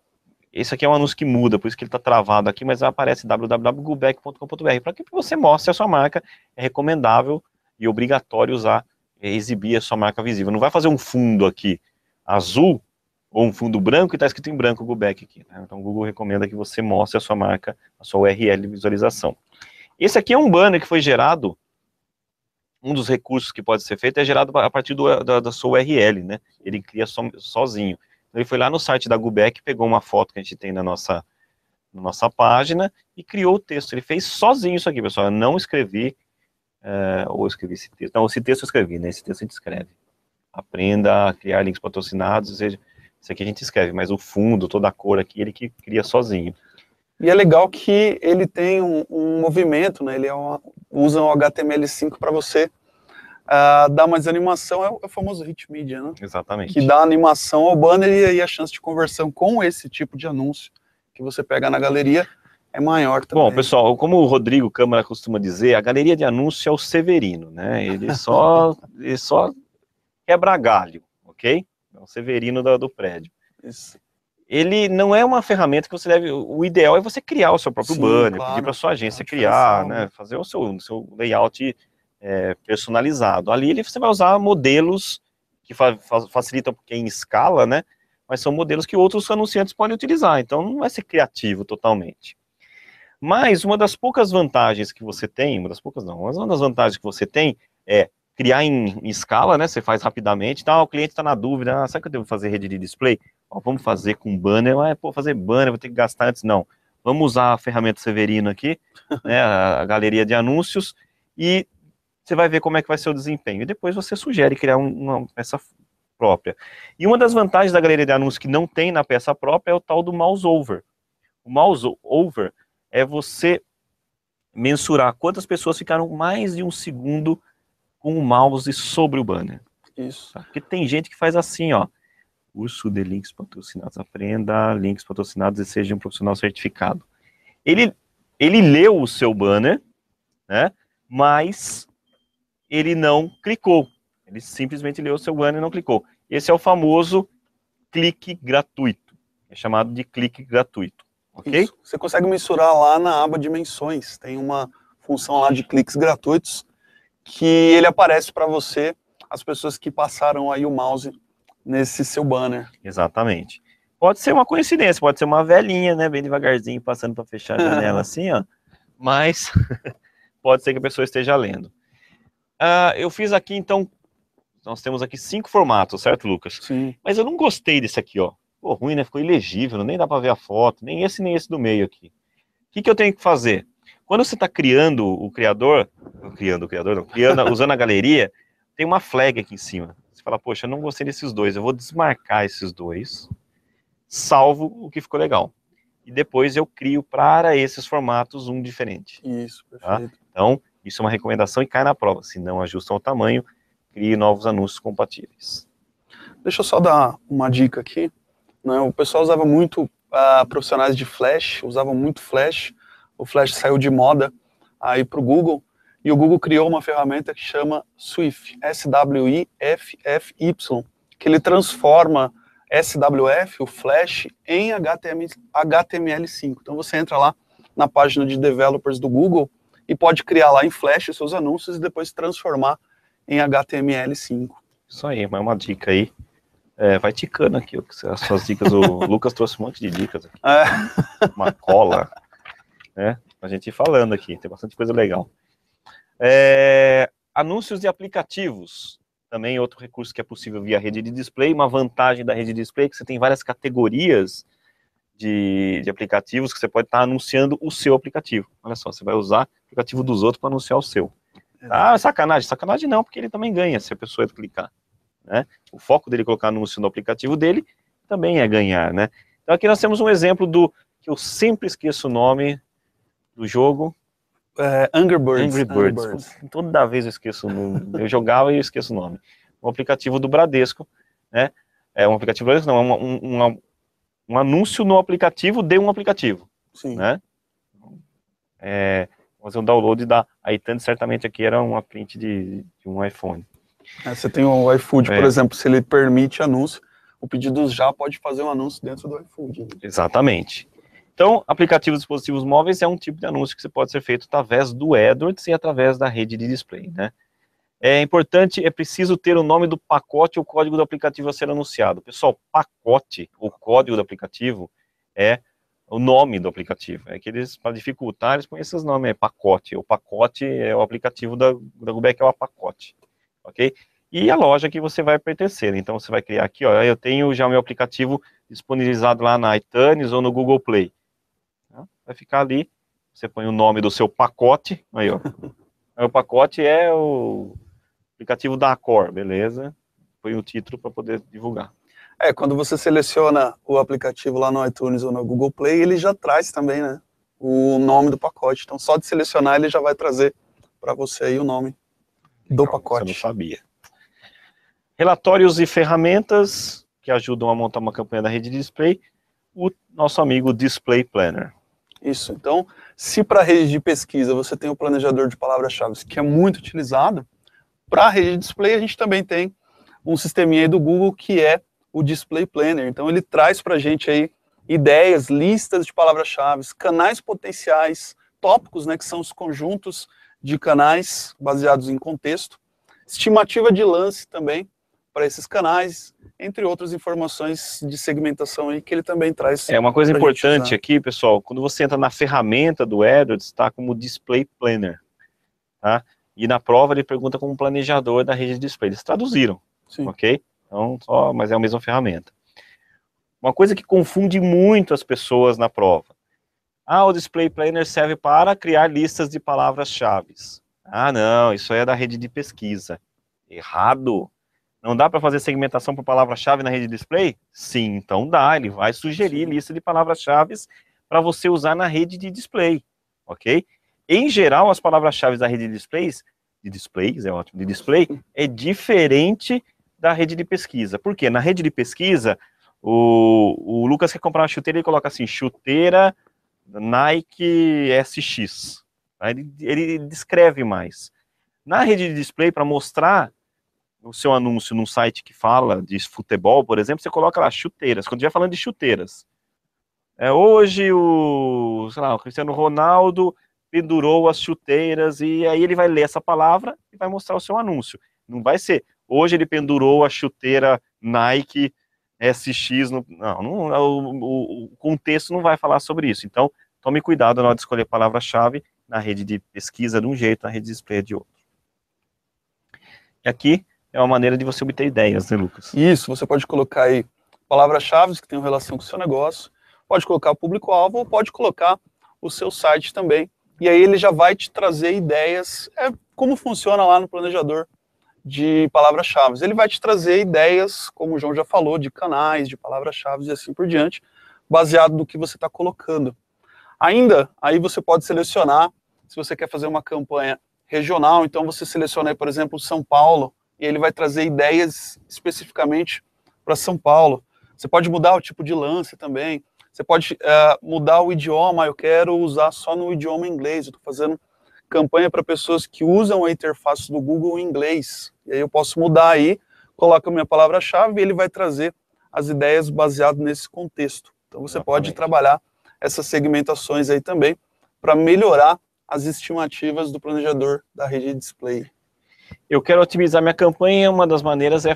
esse aqui é um anúncio que muda, por isso que ele está travado aqui, mas aparece www.gubec.com.br, para que você mostre a sua marca. É recomendável e obrigatório usar, exibir a sua marca visível. Não vai fazer um fundo aqui azul ou um fundo branco e está escrito em branco Gubec aqui, né? Então o Google recomenda que você mostre a sua marca, a sua URL de visualização. Esse aqui é um banner que foi gerado, um dos recursos que pode ser feito é gerado a partir da sua URL, né? Ele cria sozinho. Então, ele foi lá no site da Gubec, pegou uma foto que a gente tem na nossa página e criou o texto. Ele fez sozinho isso aqui, pessoal. Eu não escrevi, ou escrevi esse texto. Não, esse texto eu escrevi, né? Esse texto a gente escreve. Aprenda a criar links patrocinados, ou seja, isso aqui a gente escreve, mas o fundo, toda a cor aqui, ele que cria sozinho.
E é legal que ele tem um movimento, né? Ele usa o HTML5 para você dar mais animação, é o famoso hit media, né?
Exatamente.
Que dá animação ao banner e aí a chance de conversão com esse tipo de anúncio que você pega na galeria é maior também.
Bom, pessoal, como o Rodrigo Câmara costuma dizer, a galeria de anúncio é o Severino, né? Ele só quebra galho, ok? É o Severino do prédio.
Isso.
Ele não é uma ferramenta que você deve... O ideal é você criar o seu próprio banner,
claro,
pedir para sua agência criar, né? Fazer o seu layout personalizado. Ali você vai usar modelos que facilitam quem escala, né? Mas são modelos que outros anunciantes podem utilizar. Então não vai ser criativo totalmente. Mas uma das poucas vantagens que você tem, uma das vantagens que você tem é criar em escala, né? Você faz rapidamente, tá? O cliente está na dúvida, sabe que eu devo fazer rede de display? Vamos fazer com banner, mas fazer banner, vou ter que gastar antes, não. Vamos usar a ferramenta Severino aqui, né? A galeria de anúncios, e você vai ver como é que vai ser o desempenho. E depois você sugere criar uma peça própria. E uma das vantagens da galeria de anúncios que não tem na peça própria é o tal do mouse over. O mouse over é você mensurar quantas pessoas ficaram mais de um segundo com o mouse sobre o banner.
Isso.
Tá? Porque tem gente que faz assim, ó. Curso de links patrocinados. Aprenda links patrocinados e seja um profissional certificado. Ele leu o seu banner, né? Mas ele não clicou. Ele simplesmente leu o seu banner e não clicou. Esse é o famoso clique gratuito. É chamado de clique gratuito. Ok?
Isso. Você consegue mensurar lá na aba de menções. Tem uma função lá de cliques gratuitos que ele aparece para você, as pessoas que passaram aí o mouse nesse seu banner.
Exatamente. Pode ser uma coincidência, pode ser uma velhinha, né, bem devagarzinho, passando para fechar a janela assim, ó. Mas pode ser que a pessoa esteja lendo. Eu fiz aqui, então, nós temos aqui 5 formatos, certo, Lucas?
Sim.
Mas eu não gostei desse aqui, ó. Ficou ruim, né? Ficou ilegível, nem dá para ver a foto, nem esse do meio aqui. O que eu tenho que fazer? Quando você está criando o criador, usando a galeria, tem uma flag aqui em cima. Você fala, poxa, eu não gostei desses dois, eu vou desmarcar esses dois, salvo o que ficou legal. E depois eu crio para esses formatos um diferente.
Isso,
Tá?
perfeito.
Então, isso é uma recomendação e cai na prova. Se não ajustam o tamanho, crie novos anúncios compatíveis.
Deixa eu só dar uma dica aqui. Né? O pessoal usava muito, profissionais de Flash, usavam muito Flash. O Flash saiu de moda aí para o Google, e o Google criou uma ferramenta que chama Swift, S-W-I-F-F-Y, que ele transforma SWF, o Flash, em HTML5. Então você entra lá na página de developers do Google e pode criar lá em Flash os seus anúncios e depois transformar em HTML5.
Isso aí, mas uma dica aí. Vai ticando aqui, as suas dicas. O Lucas trouxe um monte de dicas aqui. Uma cola, né? A gente ir falando aqui, tem bastante coisa legal. Anúncios de aplicativos. Também outro recurso que é possível via rede de display. Uma vantagem da rede de display é que você tem várias categorias de aplicativos que você pode estar anunciando o seu aplicativo. Olha só, você vai usar o aplicativo dos outros para anunciar o seu. Ah, sacanagem. Sacanagem não, porque ele também ganha se a pessoa clicar. Né? O foco dele colocar anúncio no aplicativo dele também é ganhar, né? Então aqui nós temos um exemplo que eu sempre esqueço o nome do jogo.
Angry Birds.
Angry Birds. Toda vez eu esqueço o nome. Eu jogava e eu esqueço o nome. Um aplicativo do Bradesco, né? Um aplicativo do Bradesco, não, um anúncio no aplicativo de um aplicativo.
Sim.
Né? Fazer um download da iTunes, certamente aqui era uma print de um iPhone.
Você tem o iFood, por exemplo, se ele permite anúncio, o Pedidos Já pode fazer um anúncio dentro do iFood. Né?
Exatamente. Então, aplicativos de dispositivos móveis é um tipo de anúncio que pode ser feito através do AdWords e através da rede de display, né? É importante, é preciso ter o nome do pacote ou código do aplicativo a ser anunciado. Pessoal, pacote, o código do aplicativo é o nome do aplicativo. É que eles, para dificultar, eles põem esses nomes, pacote. O pacote é o aplicativo da Gubeck, é o pacote. Ok? E a loja que você vai pertencer. Então você vai criar aqui, ó, eu tenho já o meu aplicativo disponibilizado lá na iTunes ou no Google Play. Vai ficar ali, você põe o nome do seu pacote, aí ó. Aí o pacote é o aplicativo da Accor, beleza? Põe o título para poder divulgar.
Quando você seleciona o aplicativo lá no iTunes ou no Google Play, ele já traz também, né, o nome do pacote. Então só de selecionar ele já vai trazer para você aí o nome do pacote.
Você não sabia. Relatórios e ferramentas que ajudam a montar uma campanha da rede de display, o nosso amigo Display Planner.
Isso, então, se para a rede de pesquisa você tem o planejador de palavras-chave, que é muito utilizado, para a rede de display a gente também tem um sisteminha aí do Google que é o Display Planner. Então ele traz para a gente aí ideias, listas de palavras-chave, canais potenciais, tópicos, né, que são os conjuntos de canais baseados em contexto, estimativa de lance também para esses canais, entre outras informações de segmentação aí que ele também traz.
Uma coisa importante aqui, pessoal, quando você entra na ferramenta do AdWords, está como Display Planner, tá? E na prova ele pergunta como planejador da rede de display. Eles traduziram,
sim,
ok? Então, mas é a mesma ferramenta. Uma coisa que confunde muito as pessoas na prova. O Display Planner serve para criar listas de palavras-chave. Não, isso é da rede de pesquisa. Errado. Não dá para fazer segmentação por palavra-chave na rede de display? Sim, então dá. Ele vai sugerir lista de palavras-chave para você usar na rede de display, ok? Em geral, as palavras-chave da rede de displays, é ótimo, de display, é diferente da rede de pesquisa. Por quê? Na rede de pesquisa, o Lucas quer comprar uma chuteira e coloca assim, chuteira Nike SX. Ele descreve mais. Na rede de display, para mostrar o seu anúncio num site que fala de futebol, por exemplo, você coloca lá chuteiras. Quando estiver falando de chuteiras. Hoje o Cristiano Ronaldo pendurou as chuteiras, e aí ele vai ler essa palavra e vai mostrar o seu anúncio. Não vai ser, hoje ele pendurou a chuteira Nike SX, o contexto não vai falar sobre isso. Então, tome cuidado na hora de escolher palavra-chave na rede de pesquisa de um jeito, na rede de display de outro. E aqui é uma maneira de você obter ideias, né, Lucas?
Isso, você pode colocar aí palavras-chave que tenham relação com o seu negócio, pode colocar o público-alvo ou pode colocar o seu site também. E aí ele já vai te trazer ideias, como funciona lá no planejador de palavras-chave. Ele vai te trazer ideias, como o João já falou, de canais, de palavras-chave e assim por diante, baseado no que você está colocando. Ainda, aí você pode selecionar, se você quer fazer uma campanha regional, então você seleciona aí, por exemplo, São Paulo, e ele vai trazer ideias especificamente para São Paulo. Você pode mudar o tipo de lance também, você pode mudar o idioma, eu quero usar só no idioma inglês, eu estou fazendo campanha para pessoas que usam a interface do Google em inglês. E aí eu posso mudar aí, coloco a minha palavra-chave e ele vai trazer as ideias baseado nesse contexto. Então você pode trabalhar essas segmentações aí também para melhorar as estimativas do planejador da rede de display.
Eu quero otimizar minha campanha, uma das maneiras é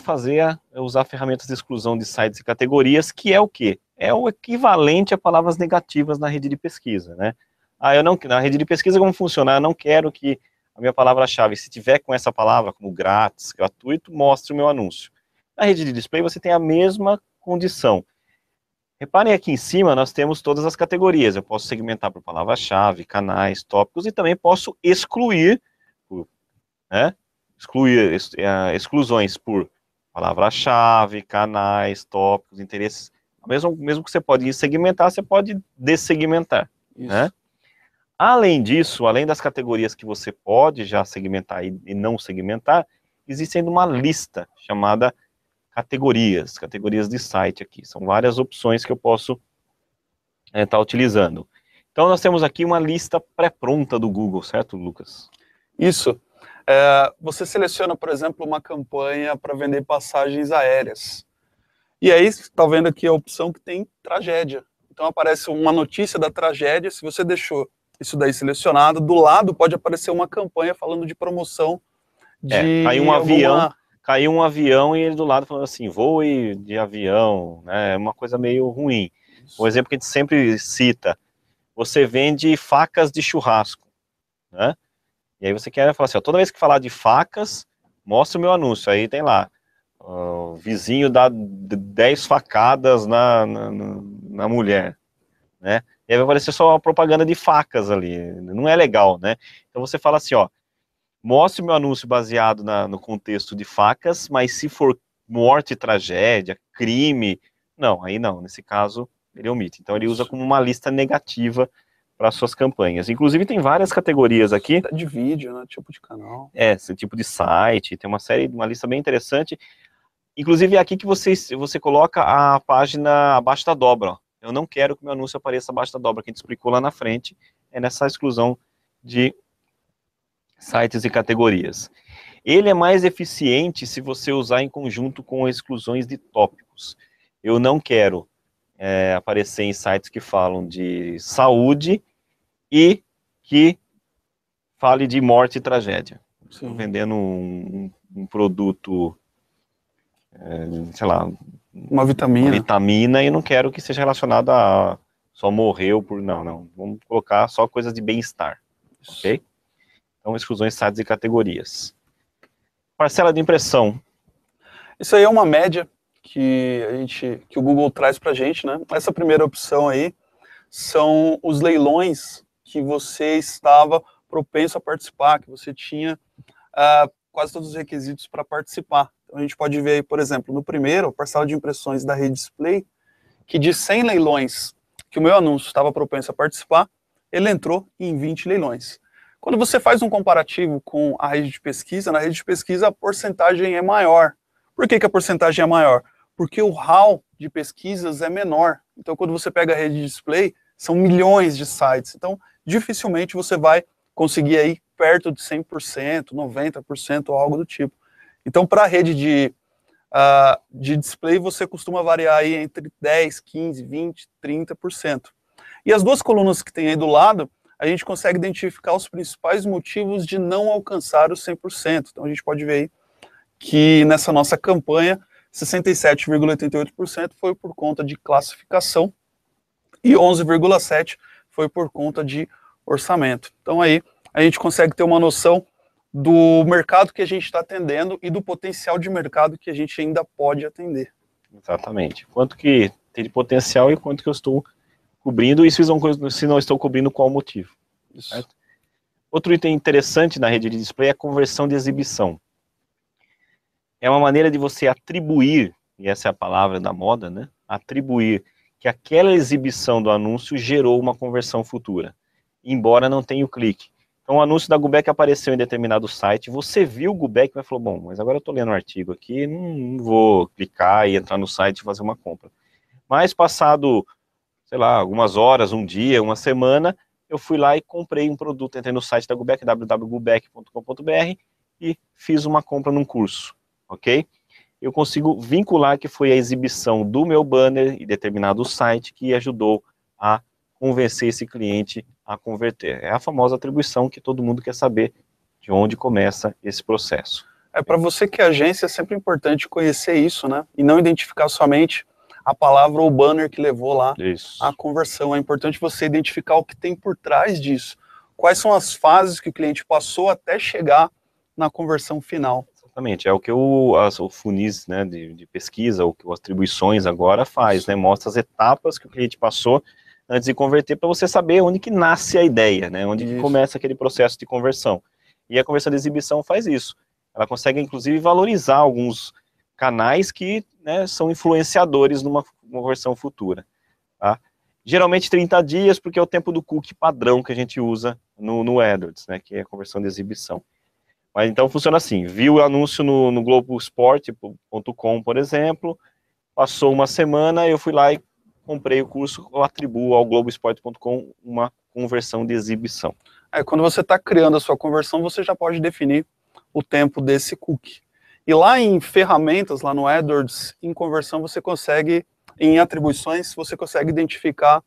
usar ferramentas de exclusão de sites e categorias, que é o quê? É o equivalente a palavras negativas na rede de pesquisa, né? Na rede de pesquisa, como funciona? Eu não quero que a minha palavra-chave, se tiver com essa palavra, como grátis, gratuito, mostre o meu anúncio. Na rede de display, você tem a mesma condição. Reparem aqui em cima, nós temos todas as categorias. Eu posso segmentar por palavra-chave, canais, tópicos, e também posso excluir, né? Exclusões por palavra-chave, canais, tópicos, interesses. Mesmo que você pode segmentar, você pode dessegmentar, né? Além disso, além das categorias que você pode já segmentar e não segmentar, existe ainda uma lista chamada categorias de site aqui. São várias opções que eu posso estar utilizando. Então nós temos aqui uma lista pré-pronta do Google, certo, Lucas?
Isso. Você seleciona, por exemplo, uma campanha para vender passagens aéreas. E aí, você está vendo aqui a opção que tem tragédia. Então aparece uma notícia da tragédia, se você deixou isso daí selecionado, do lado pode aparecer uma campanha falando de promoção de
caiu um avião e ele do lado falando assim, voe de avião, né? É uma coisa meio ruim. Um exemplo que a gente sempre cita, você vende facas de churrasco, né? E aí você quer falar assim, ó, toda vez que falar de facas, mostra o meu anúncio, aí tem lá, o vizinho dá 10 facadas na mulher, né? E aí vai aparecer só uma propaganda de facas ali, não é legal, né? Então você fala assim, ó, mostre o meu anúncio baseado no contexto de facas, mas se for morte, tragédia, crime, não, aí não, nesse caso ele omite. Então ele usa como uma lista negativa para suas campanhas. Inclusive tem várias categorias aqui.
De vídeo, né? Tipo de canal.
Esse tipo de site, tem uma lista bem interessante. Inclusive é aqui que você coloca a página abaixo da dobra, ó. Eu não quero que meu anúncio apareça abaixo da dobra, que a gente explicou lá na frente, é nessa exclusão de sites e categorias. Ele é mais eficiente se você usar em conjunto com exclusões de tópicos. Eu não quero aparecer em sites que falam de saúde e que fale de morte e tragédia. Estou vendendo um produto, sei lá,
uma
vitamina e não quero que seja relacionado a só morreu por... Não. Vamos colocar só coisas de bem-estar, ok? Então, exclusões, sites e categorias. Parcela de impressão.
Isso aí é uma média que o Google traz para a gente, né? Essa primeira opção aí são os leilões que você estava propenso a participar, que você tinha quase todos os requisitos para participar. Então a gente pode ver aí, por exemplo, no primeiro, a parcela de impressões da rede display, que de 100 leilões que o meu anúncio estava propenso a participar, ele entrou em 20 leilões. Quando você faz um comparativo com a rede de pesquisa, na rede de pesquisa a porcentagem é maior. Por que a porcentagem é maior? Porque o RAW de pesquisas é menor. Então quando você pega a rede de display, são milhões de sites. Então dificilmente você vai conseguir aí perto de 100%, 90% ou algo do tipo. Então para a rede de display você costuma variar aí entre 10, 15, 20, 30%. E as duas colunas que tem aí do lado, a gente consegue identificar os principais motivos de não alcançar os 100%. Então a gente pode ver aí que nessa nossa campanha, 67,88% foi por conta de classificação e 11,7% foi por conta de orçamento. Então aí a gente consegue ter uma noção do mercado que a gente está atendendo e do potencial de mercado que a gente ainda pode atender.
Exatamente. Quanto que tem de potencial e quanto que eu estou cobrindo, e se não estou cobrindo, qual o motivo. Certo? Outro item interessante na rede de display é a conversão de exibição. É uma maneira de você atribuir, e essa é a palavra da moda, né? Atribuir que aquela exibição do anúncio gerou uma conversão futura, embora não tenha o clique. Então o anúncio da Gubec apareceu em determinado site, você viu o Gubec e falou, bom, mas agora eu estou lendo um artigo aqui, não vou clicar e entrar no site e fazer uma compra. Mas passado, sei lá, algumas horas, um dia, uma semana, eu fui lá e comprei um produto, entrei no site da Gubec, www.gubec.com.br, e fiz uma compra num curso, ok? Eu consigo vincular que foi a exibição do meu banner em determinado site que ajudou a convencer esse cliente a converter. É a famosa atribuição que todo mundo quer saber de onde começa esse processo.
Para você que é agência, é sempre importante conhecer isso, né? E não identificar somente a palavra ou banner que levou lá a conversão. É importante você identificar o que tem por trás disso. Quais são as fases que o cliente passou até chegar na conversão final.
Exatamente, é o que o funis, né, de pesquisa, o que as atribuições agora faz, né, mostra as etapas que o cliente passou antes de converter, para você saber onde que nasce a ideia, né, onde que começa aquele processo de conversão. E a conversão de exibição faz isso. Ela consegue, inclusive, valorizar alguns canais que, né, são influenciadores numa conversão futura. Tá? Geralmente 30 dias, porque é o tempo do cookie padrão que a gente usa no AdWords, né, que é a conversão de exibição. Mas então funciona assim, viu o anúncio no Globoesporte.com, por exemplo, passou uma semana, eu fui lá e comprei o curso, eu atribuo ao Globoesporte.com uma conversão de exibição.
Quando você está criando a sua conversão, você já pode definir o tempo desse cookie. E lá em ferramentas, lá no AdWords, em conversão, você consegue, em atribuições, você consegue identificar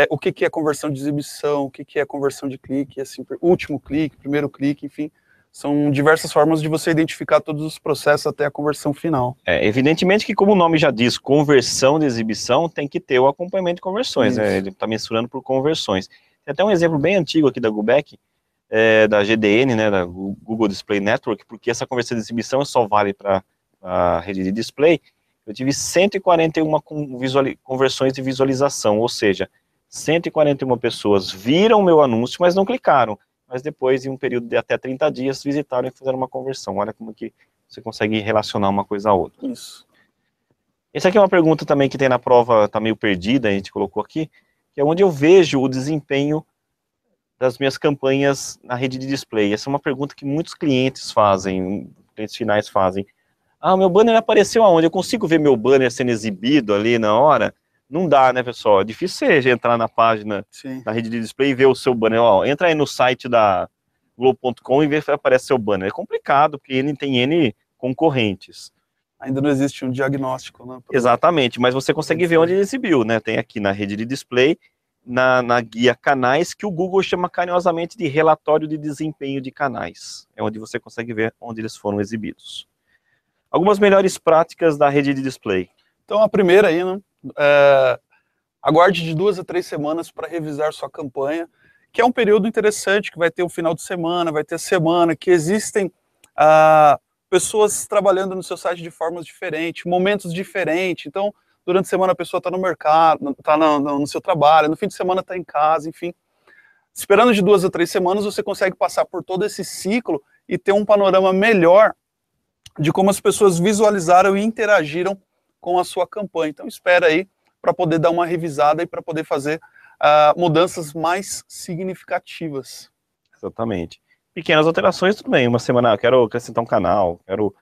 o que é conversão de exibição, o que é conversão de clique, assim, último clique, primeiro clique, enfim. São diversas formas de você identificar todos os processos até a conversão final.
Evidentemente que, como o nome já diz, conversão de exibição, tem que ter o acompanhamento de conversões, né? Ele está mensurando por conversões. Tem até um exemplo bem antigo aqui da Gubec, da GDN, né, da Google Display Network, porque essa conversão de exibição só vale para a rede de display. Eu tive 141 conversões de visualização, ou seja, 141 pessoas viram o meu anúncio, mas não clicaram. Mas depois, em um período de até 30 dias, visitaram e fizeram uma conversão. Olha como que você consegue relacionar uma coisa a outra.
Isso.
Essa aqui é uma pergunta também que tem na prova, está meio perdida, a gente colocou aqui, que é onde eu vejo o desempenho das minhas campanhas na rede de display. Essa é uma pergunta que muitos clientes fazem, clientes finais fazem. Ah, meu banner apareceu aonde? Eu consigo ver meu banner sendo exibido ali na hora? Não dá, né, pessoal? É difícil você entrar na página da rede de display e ver o seu banner. Ó, entra aí no site da Globo.com e vê se aparece seu banner. É complicado, porque ele tem N concorrentes.
Ainda não existe um diagnóstico, né?
Exatamente, mas você consegue ver onde ele exibiu, né? Tem aqui na rede de display, na guia canais, que o Google chama carinhosamente de relatório de desempenho de canais. É onde você consegue ver onde eles foram exibidos. Algumas melhores práticas da rede de display.
Então, a primeira aí, né? Aguarde de 2 a 3 semanas para revisar sua campanha, que é um período interessante, que vai ter o final de semana, vai ter a semana, que existem pessoas trabalhando no seu site de formas diferentes, momentos diferentes. Então, durante a semana a pessoa está no mercado, está no seu trabalho, no fim de semana está em casa, enfim. Esperando de 2 a 3 semanas, você consegue passar por todo esse ciclo e ter um panorama melhor de como as pessoas visualizaram e interagiram com a sua campanha. Então, espera aí para poder dar uma revisada e para poder fazer mudanças mais significativas.
Exatamente. Pequenas alterações, tudo bem. Uma semana, eu quero acrescentar um canal, quero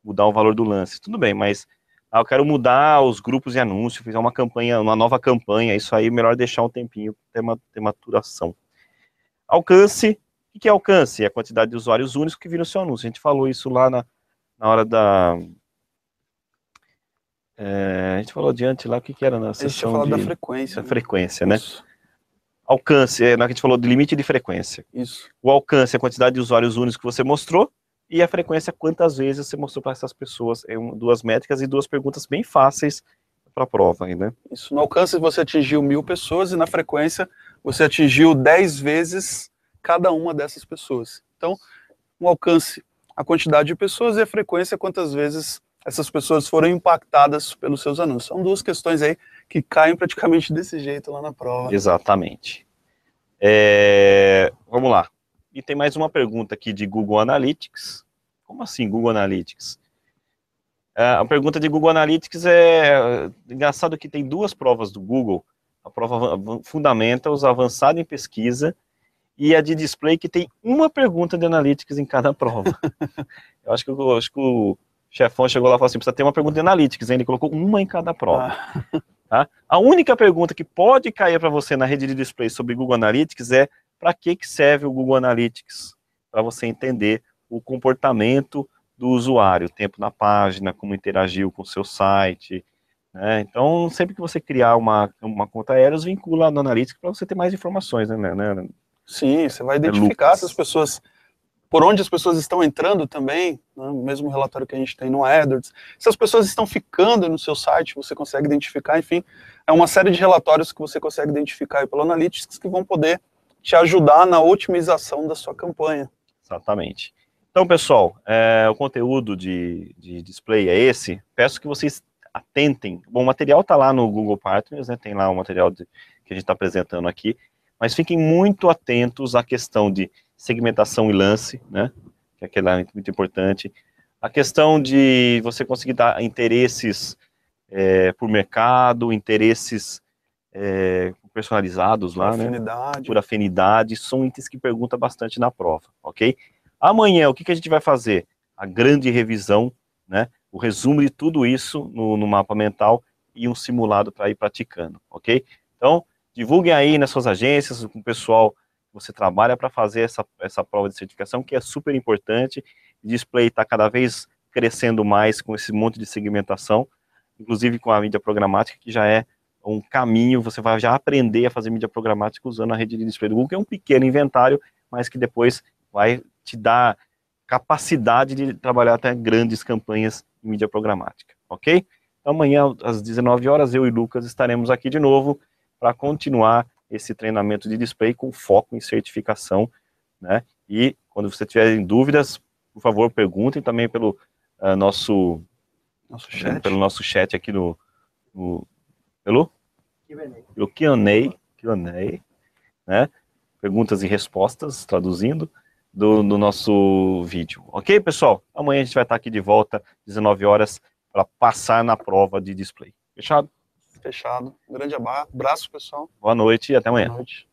mudar o valor do lance, tudo bem, mas eu quero mudar os grupos de anúncio, fizer uma campanha, uma nova campanha, isso aí, melhor deixar um tempinho, ter maturação. Alcance, o que é alcance? É a quantidade de usuários únicos que viram o seu anúncio. A gente falou isso lá na hora da... a gente falou adiante lá, o que era na sessão
da frequência.
Da frequência, né? Alcance, na que a gente falou de limite de frequência.
Isso.
O alcance é a quantidade de usuários únicos que você mostrou, e a frequência, quantas vezes você mostrou para essas pessoas. Duas métricas e duas perguntas bem fáceis para a prova, né?
Isso, no alcance você atingiu 1000 pessoas, e na frequência você atingiu 10 vezes cada uma dessas pessoas. Então, o alcance, a quantidade de pessoas, e a frequência, quantas vezes essas pessoas foram impactadas pelos seus anúncios. São duas questões aí que caem praticamente desse jeito lá na prova.
Exatamente. Vamos lá. E tem mais uma pergunta aqui de Google Analytics. Como assim Google Analytics? A pergunta de Google Analytics é engraçado que tem duas provas do Google, a prova Fundamentals, avançada em pesquisa, e a de display, que tem uma pergunta de Analytics em cada prova. eu acho que o chefão chegou lá e falou assim, precisa ter uma pergunta de Analytics, hein? Ele colocou uma em cada prova. Tá? A única pergunta que pode cair para você na rede de display sobre Google Analytics é para que serve o Google Analytics? Para você entender o comportamento do usuário, tempo na página, como interagiu com o seu site, né? Então, sempre que você criar uma conta Aeros, vincula no Analytics para você ter mais informações, né?
Sim, você vai identificar essas pessoas, por onde as pessoas estão entrando também, né? O mesmo relatório que a gente tem no AdWords. Se as pessoas estão ficando no seu site, você consegue identificar, enfim, é uma série de relatórios que você consegue identificar aí pelo Analytics que vão poder te ajudar na otimização da sua campanha.
Exatamente. Então, pessoal, o conteúdo de display é esse. Peço que vocês atentem. Bom, o material está lá no Google Partners, né? Tem lá o material que a gente está apresentando aqui. Mas fiquem muito atentos à questão de segmentação e lance, né? Que é aquela muito importante. A questão de você conseguir dar interesses por mercado, interesses personalizados lá, né? Por afinidade. São itens que pergunta bastante na prova, ok? Amanhã, o que a gente vai fazer? A grande revisão, né? O resumo de tudo isso no mapa mental e um simulado para ir praticando, ok? Então, divulguem aí nas suas agências, com o pessoal que você trabalha para fazer essa prova de certificação, que é super importante. O display está cada vez crescendo mais com esse monte de segmentação, inclusive com a mídia programática, que já é um caminho, você vai já aprender a fazer mídia programática usando a rede de display do Google, que é um pequeno inventário, mas que depois vai te dar capacidade de trabalhar até grandes campanhas em mídia programática, ok? Então amanhã, às 19 horas, eu e Lucas estaremos aqui de novo para continuar esse treinamento de display com foco em certificação, né? E quando você tiver dúvidas, por favor, perguntem também pelo nosso chat aqui pelo Q&A, né? Perguntas e respostas, traduzindo, do nosso vídeo. Ok, pessoal? Amanhã a gente vai estar aqui de volta, 19 horas, para passar na prova de display. Fechado?
Fechado. Um grande abraço, pessoal.
Boa noite e até amanhã.
Boa noite.